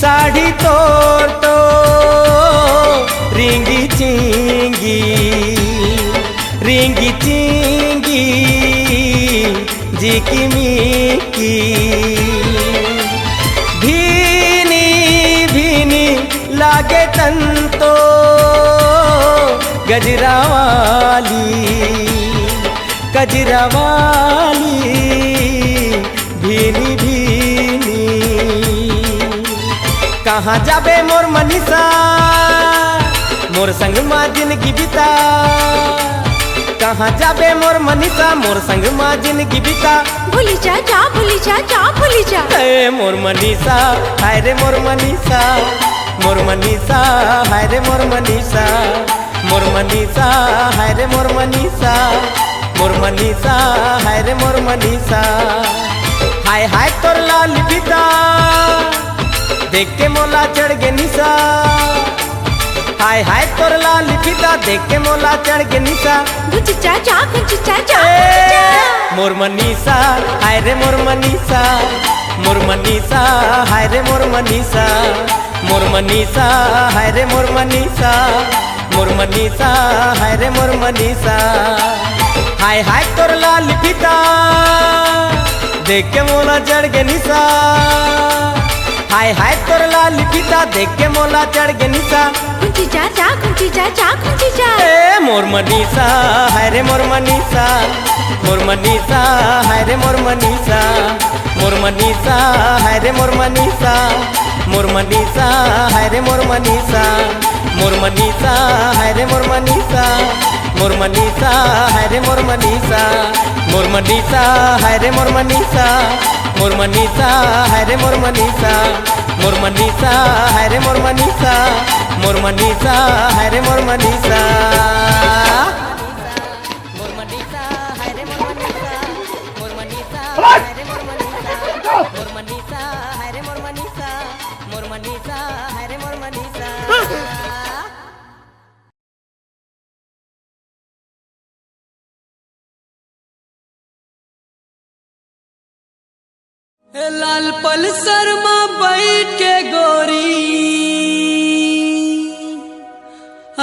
साड़ी तोर तो रिंगी चिंगी रिंगी चिंगी जिकी मिकी भीनी भीनी लागे तन तो गजरा वाली भीनी भीनी कहाँ जाबे मोर मनीषा मोर संग माँ जिंदगी बिता कहाँ जाबे मोर मनीषा मोर संग माँ जिंदगी बिता भूली जा जा भूली जा जा भूली जा ए मोर मनीषा हाय रे मोर मनीषा मोर मनीषा हाय रे मोर मनीषा मोर मनीषा हाय रे मोर मनीषा मोर मनीषा हाय रे मोर मनीषा हाय हाय तोर लाल बिता देख के मोला चढ़ गे निशा हाय हाय तोर लाल बिता देख के मोला चढ़ गे निशा गुच जा जा गुच जा जा मोर मनीषा हाय रे मोर मनीषा मोर मनीषा हाय रे मोर मनीषा मोर मनीषा हाय रे मोर मनीषा मोर मनीषा हाय रे मोर मनीषा हाय हाय तोर लाल पिता देख के मोला चढ़ गे निशा हाय हाय तोर लाल पिता देख के मोला चढ़ गे निशा गुच जा जा गुच जा जा गुच जा ए मोर मनीषा हाय रे मोर मनीषा मोर मनीषा हाय रे मोर मनीषा मोर मनीषा हाय रे मोर मनीषा मोर मनीषा हाय रे मोर मनीषा मोर मनीषा हाय रे मोर मनीषा मोर मनीषा हाय रे मोर मनीषा मोर मनीषा हाय रे मोर मनीषा मोर मनीषा हाय रे मोर मनीषा मोर मनीषा हाय रे मोर मनीषा मोर मनीषा हाय रे मोर मनीषा मोर मनीषा हाय रे मोर मनीषा मोर मनीषा हाय रे मोर मनीषा मोर मनीषा हाय रे मोर मनीषा मोर मनीषा हाय रे मोर मनीषा लाल पल्सर में बैठ के गोरी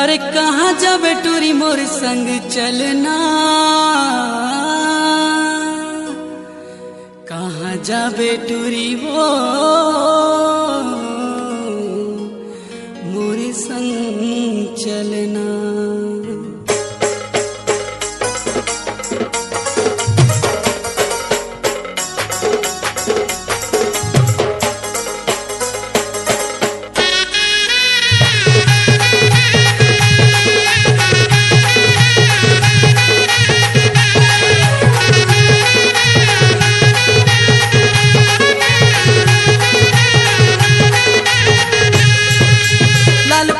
अरे कहाँ जाबे टूरी मोर संग चलना कहाँ जाबे टूरी वो मोर संग चलना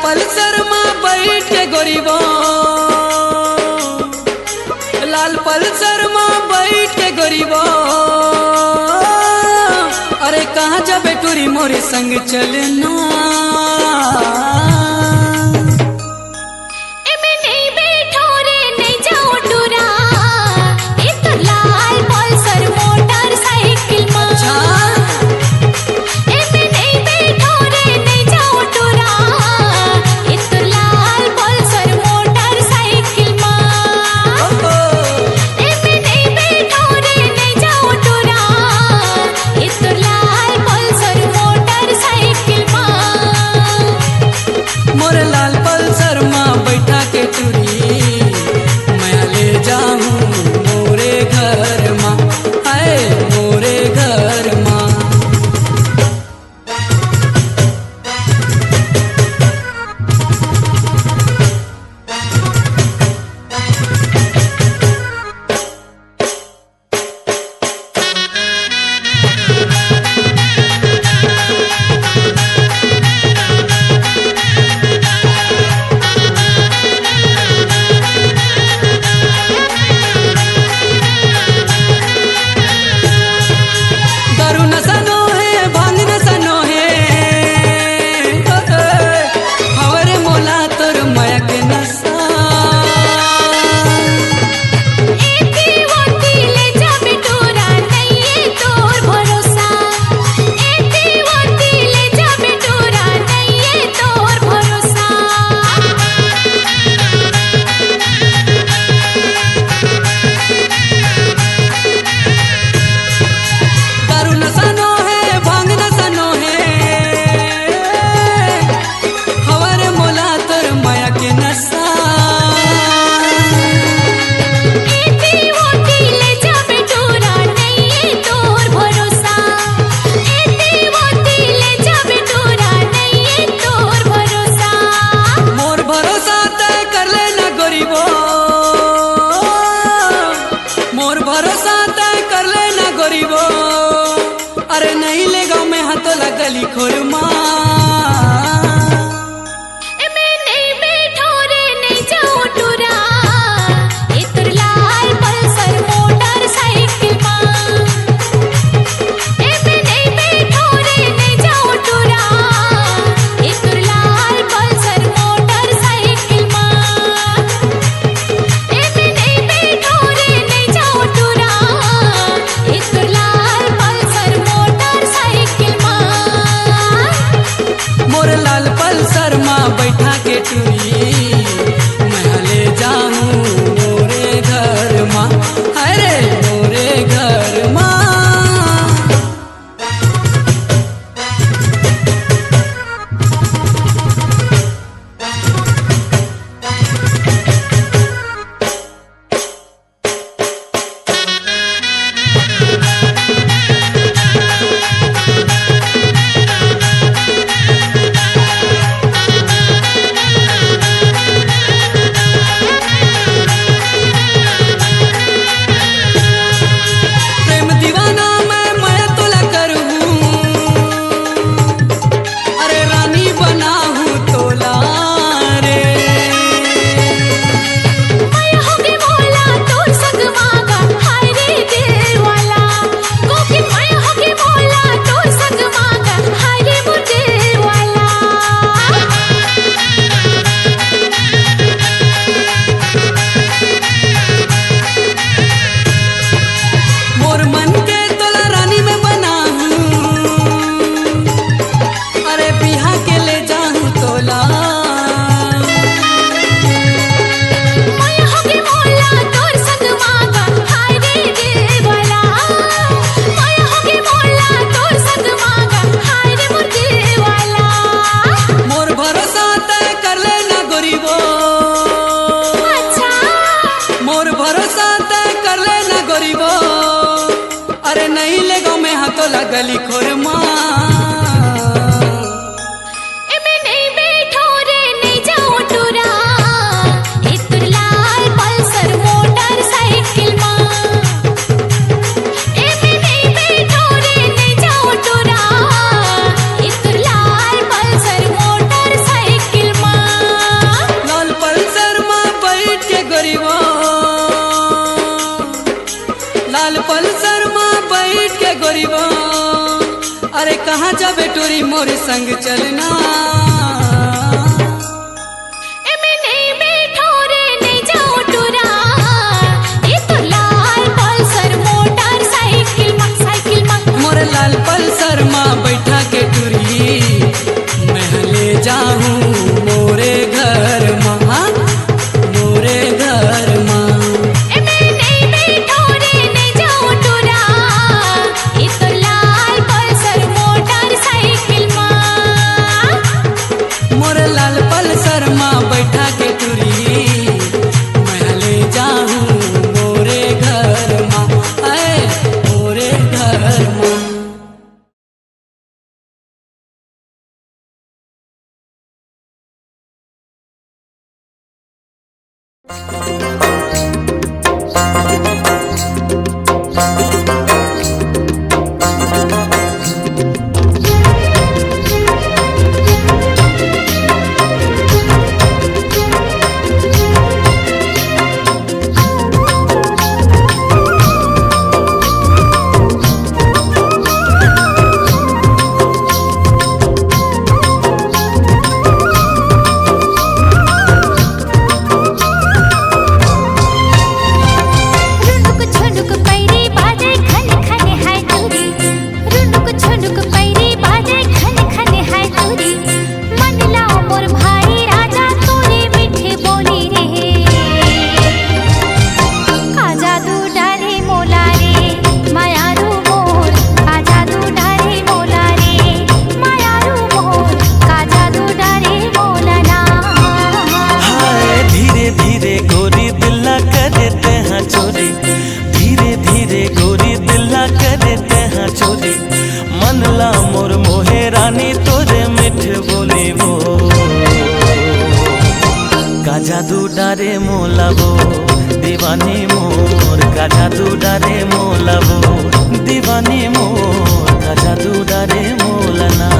पल्सर में बैठ के गोरीबो लाल पल्सर में बैठ के गोरीबो अरे कहाँ जाबे टूरी मोरे संग चलना मोर भरोसा तय कर लेना गरीबो, अरे नहीं ले गाँव में हाथों लगली खोरमा। बैठा के टूरी मैं ले जाऊं मोरे घर माँ, अरे मोरे घर माँ। अरे नहीं ले गाँव में हाथों लगली खोरमा। लाल पल्सर माँ बैठ के गरीबो, अरे कहाँ जाबे टोरी मोरे संग चलना। मोरे लाल पल्सर माँ बैठा के टूरी मैं ले जाऊं मोरे घर माँ, मोरे घर माँ। बैठा के टूरी मैं ले जाऊं मोरे घर माँ, आए मोरे घर माँ। जादू डारे मोलाबो दीवानी मोर का जादू डारे मोलवो दीवानी मोर का जादू डारे मोलना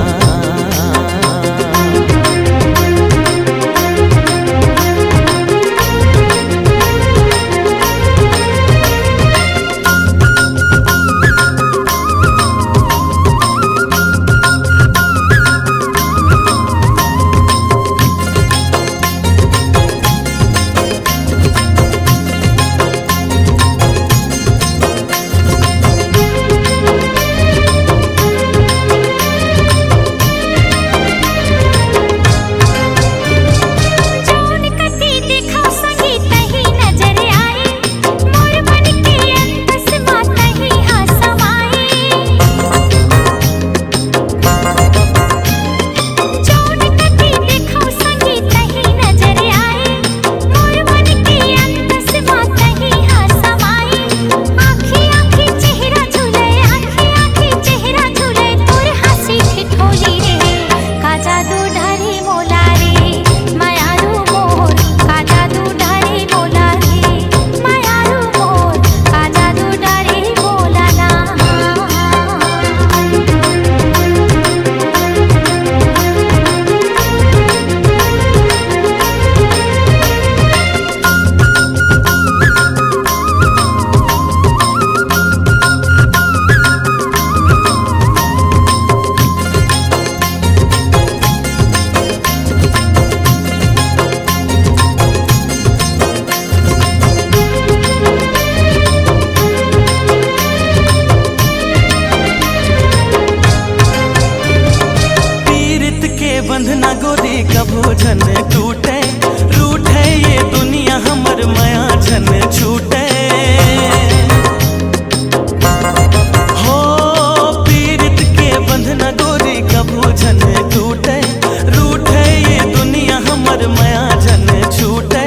बंधना गोरी कभो झन टूटे रूठे ये दुनिया हमर माया झन छूटे हो पीरित के बंधना गोरी कभो झन टूटे रूठे ये दुनिया हमर माया झन छूटे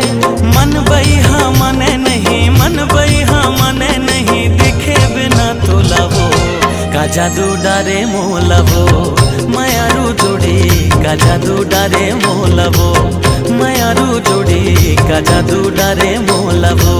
मन बइहा मने नहीं मन बइहा मने नहीं दिखे बिना तो लवो का जादू डारे मोलवो मायारू जोड़ी का जादू डारे मोलवो मायारू जोड़ी का जादू डारे मोलवो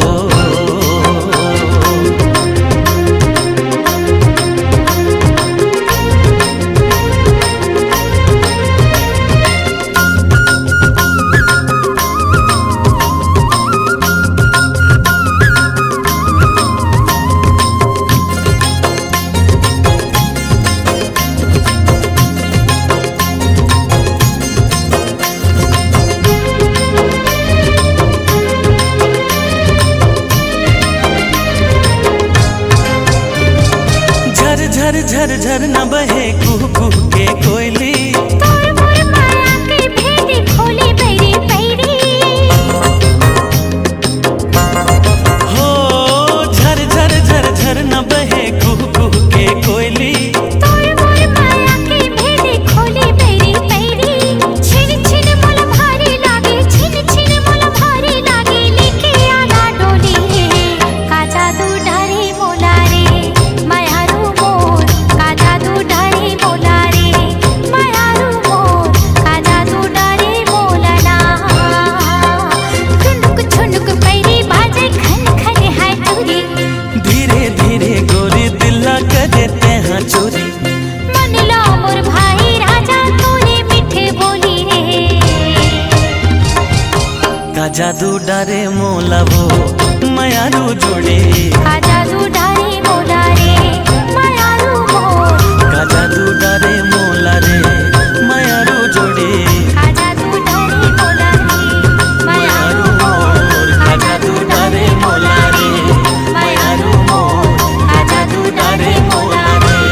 झर झर झर न बहे कुह कुह के कोयली तोर मोर माया के भेद खोली बैरी बैरी हो झर झर झर झर न बहे कुह कुह के कोयली तोर मोर माया के भेद खोली बैरी बैरी छिन छिन मोल भारी लागे छिन छिन मोल भारी लागे लेके आना डोली का जादू डारे मोला रे मायारू मोर का जादू डारे मोला रे मायारू मोर का जादू डारे मोलना खुनुक छुनुक पैरी बाजे खन खन है तुरी धीरे धीरे गोरी दिला करे तेहा चोरी मन लो मोर भाई राजा तूने मीठे बोली रे का जादू डारे मोलवो मायारू जोड़ी का जादू डारे मोला रे मायारू मोर का जादू डारे मोला रे मायारू जोड़ी का जादू डारे मोला रे मायारू मोर का जादू डारे मोला रे मायारू मोर का जादू डारे मोला रे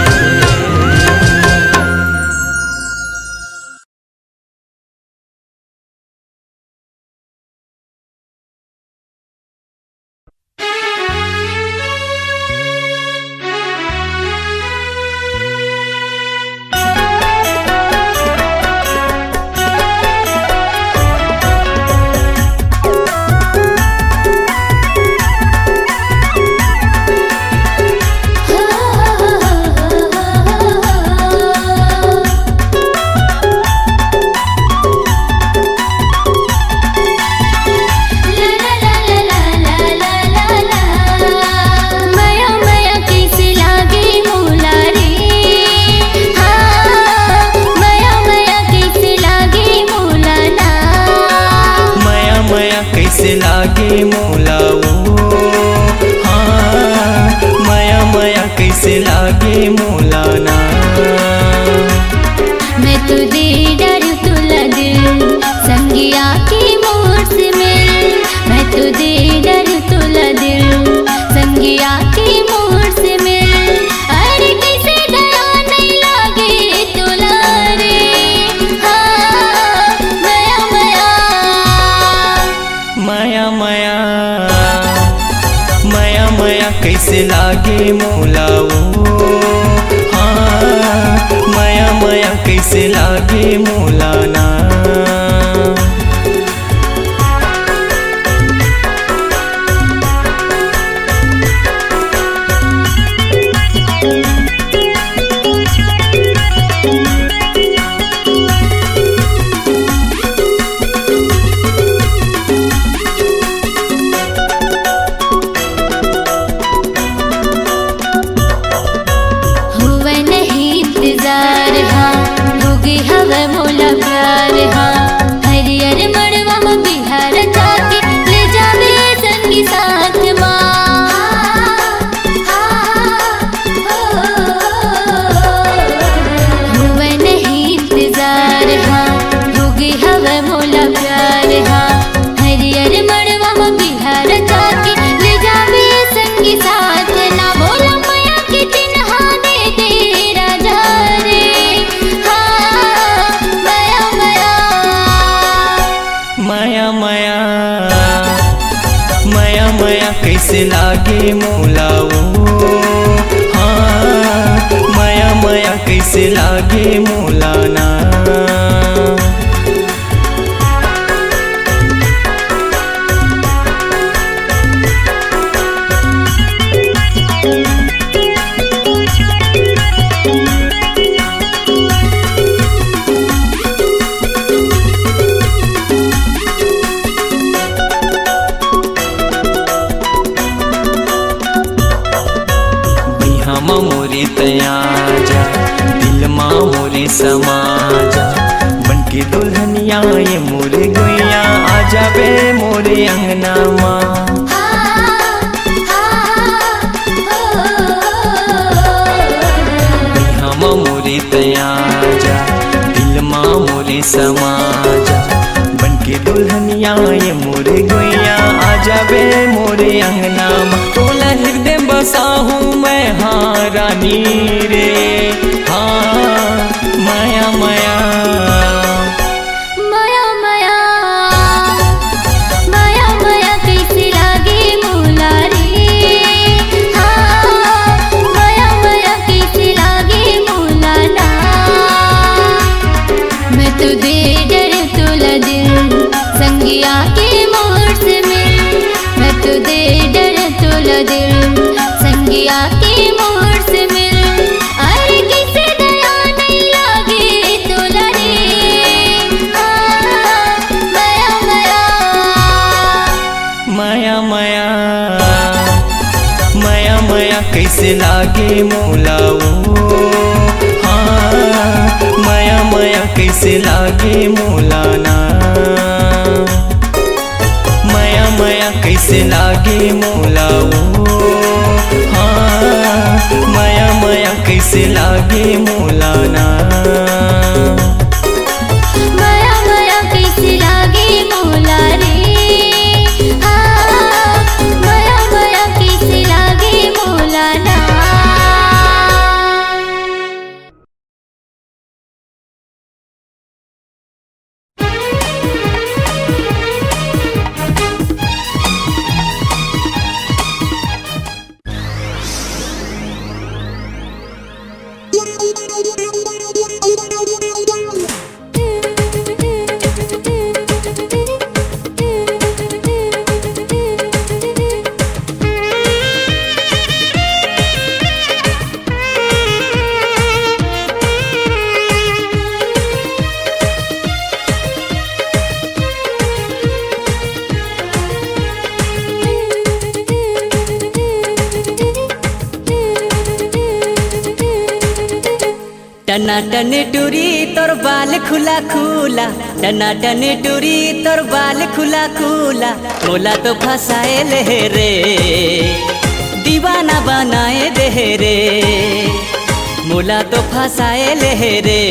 मोला वो हाँ माया माया कैसे लागे मोला ना। हुआ नहीं इंतजार हाँ होगी हवा मोला प्यार हाँ हरियर मड़वा में बिहार जाके ले जावे संगी साथ हुआ नहीं इंतजार हाँ होगी हवा मोला प्यार हाँ हरियर मड़वा में बिहार जाके ले जावे संगी साथ ना बोला माया के चिन्हा दे तेरा जा रे हाँ माया माया माया माया माया माया कैसे लागे मोला वो हाँ माया माया कैसे लागे मोला ना। बिहामा मोरे तया जा दिल मा मोरे समा जा बनके दुल्हनिया ये मोरे गुइया आ जाबे मोरे अंगना माँ। बिहामा मोरे तया जा दिल मा मोरे समा जा बनके दुल्हनिया ये मोरे गुइया आ जाबे मोरे अंगना माँ। तोला हृदय बसा हूँ मैं हाँ रानी रे हाँ माया माया माया माया माया माया कैसे लागे मोला रे हाँ माया माया कैसे लागे मोला ना। मैं तो दे डर तोला दिल संगिया के मोर से मिल मैं तो दे डर तोला दिल संगिया के मोर से मिल अरे किसे दया नहीं लागे तोला रे हाँ माया माया माया माया माया माया कैसे लागे मोला वो हाँ माया माया कैसे लागे मोला ना। माया माया कैसे लागे मोला वो हाँ माया माया कैसे लागे मोला ना। माया माया कैसे लागे मोला रे हाँ माया माया कैसे लागे मोला ना। टनाटन टूरी तोर बाल खुला खुला टनाटन टूरी तोर बाल खुला खुला मोला तो फसाए ले रे दीवाना बनाए दे रे मोला तो फसाए ले रे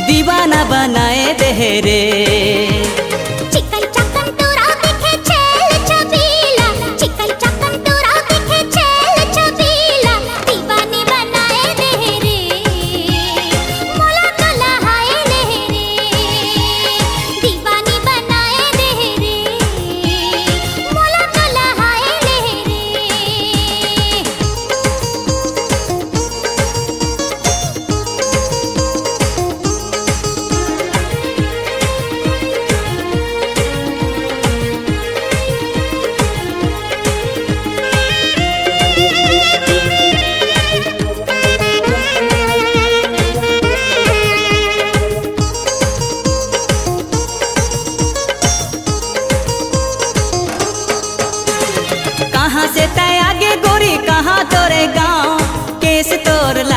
दीवाना बनाए दे रे। चिकन चकन तोरा देखे छेल छबीला चिकन चकन तोरा देखे छेल छबीला दीवाने बनाए दे रे मोला तो लहाए दे रे दीवानी बनाए दे रे मोला तो लहाए दे रे।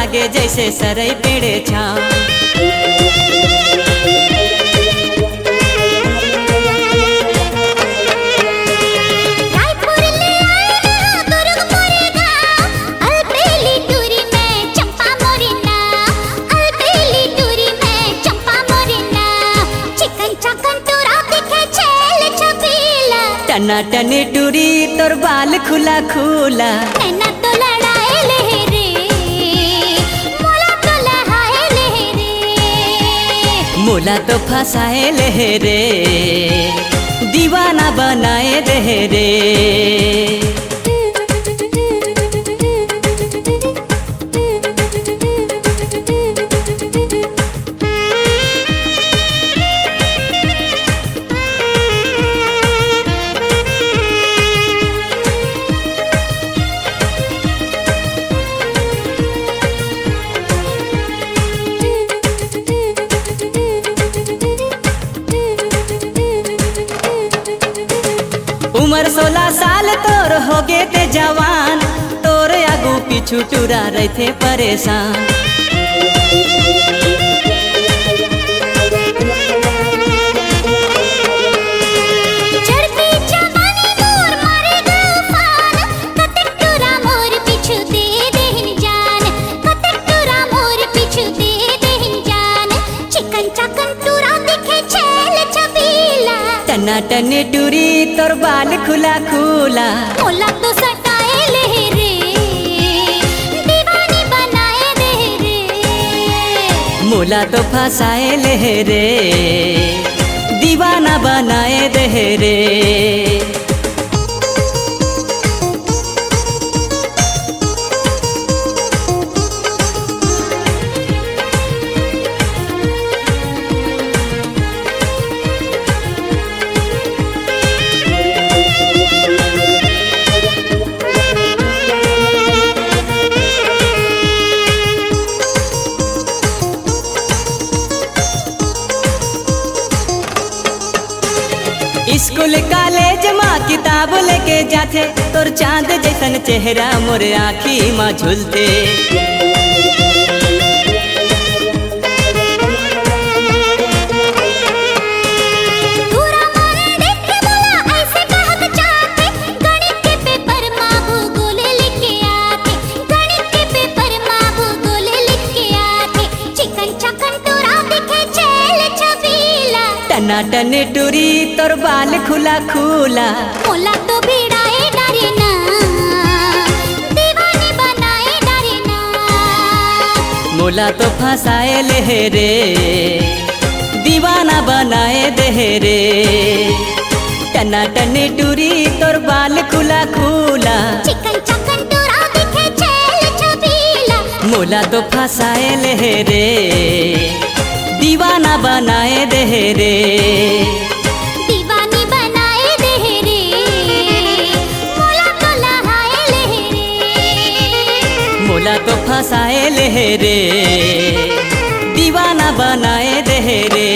लागे जैसे सरई पेड़े छाँव। रायपुर ले आए ना दुर्गपुरी गाँव, अलबेली टूरी में चंपा मोरी नाव, अलबेली टूरी में चंपा मोरी नाव। चिकन चाकन टूरा दिखे छेल छबीला, टना टनी टूरी तोर बाल खुला खुला। नैना तो लड़ाए लहरे, मोला तो लहाए लहरे। मोला तो फंसाए ले रे, दीवाना बनाए दे रे। उम्र 16 साल तोर हो गे ते जवान, तोर आगू पीछू टूरा रहते परेशान। चढ़ती जवानी मोर मारेगा उफान, कतक टूरा मोर पीछू दे देहिन जान, कतक टूरा मोर पीछू दे देहिन जान। चिकन चाकन टूरा दिखे छेल छबीला, टना टनी टूरी तोर बाल खुला खुला। मोला तो सटाए लहरे, दीवानी बनाए दे रे। मोला तो फंसाए ले रे, दीवाना बनाए दे रे। स्कूल कॉलेज माँ किताब लेके जाते, तोर चांद जैसन चेहरा मोर आँखी माँ झूलते। दूरा मोरे देख के बोला ऐसे कहत चाहते, गणित के पेपर माँ भूगोल लिख के आते, गणित के पेपर माँ भूगोल लिख के आते। चिकन चाकन टूरा दिखे छेल छबीला, टना टनी टूरी तोर बाल खुला खुला। मोला तो भिड़ाए डरे ना, दीवानी बनाए डरे ना। मोला तो फंसाए ले रे, दीवाना बनाए दे रे। टना टनी टूरी तोर बाल खुला खुला। चिकन चाकन टूरा दिखे छेल छबीला, मोला तो फंसाए ले रे, दीवाना बनाए दे रे। दीवानी बनाए दे रे, मोला तो लहाए लहरे। मोला तो फंसाए ले रे, दीवाना बनाए दे रे।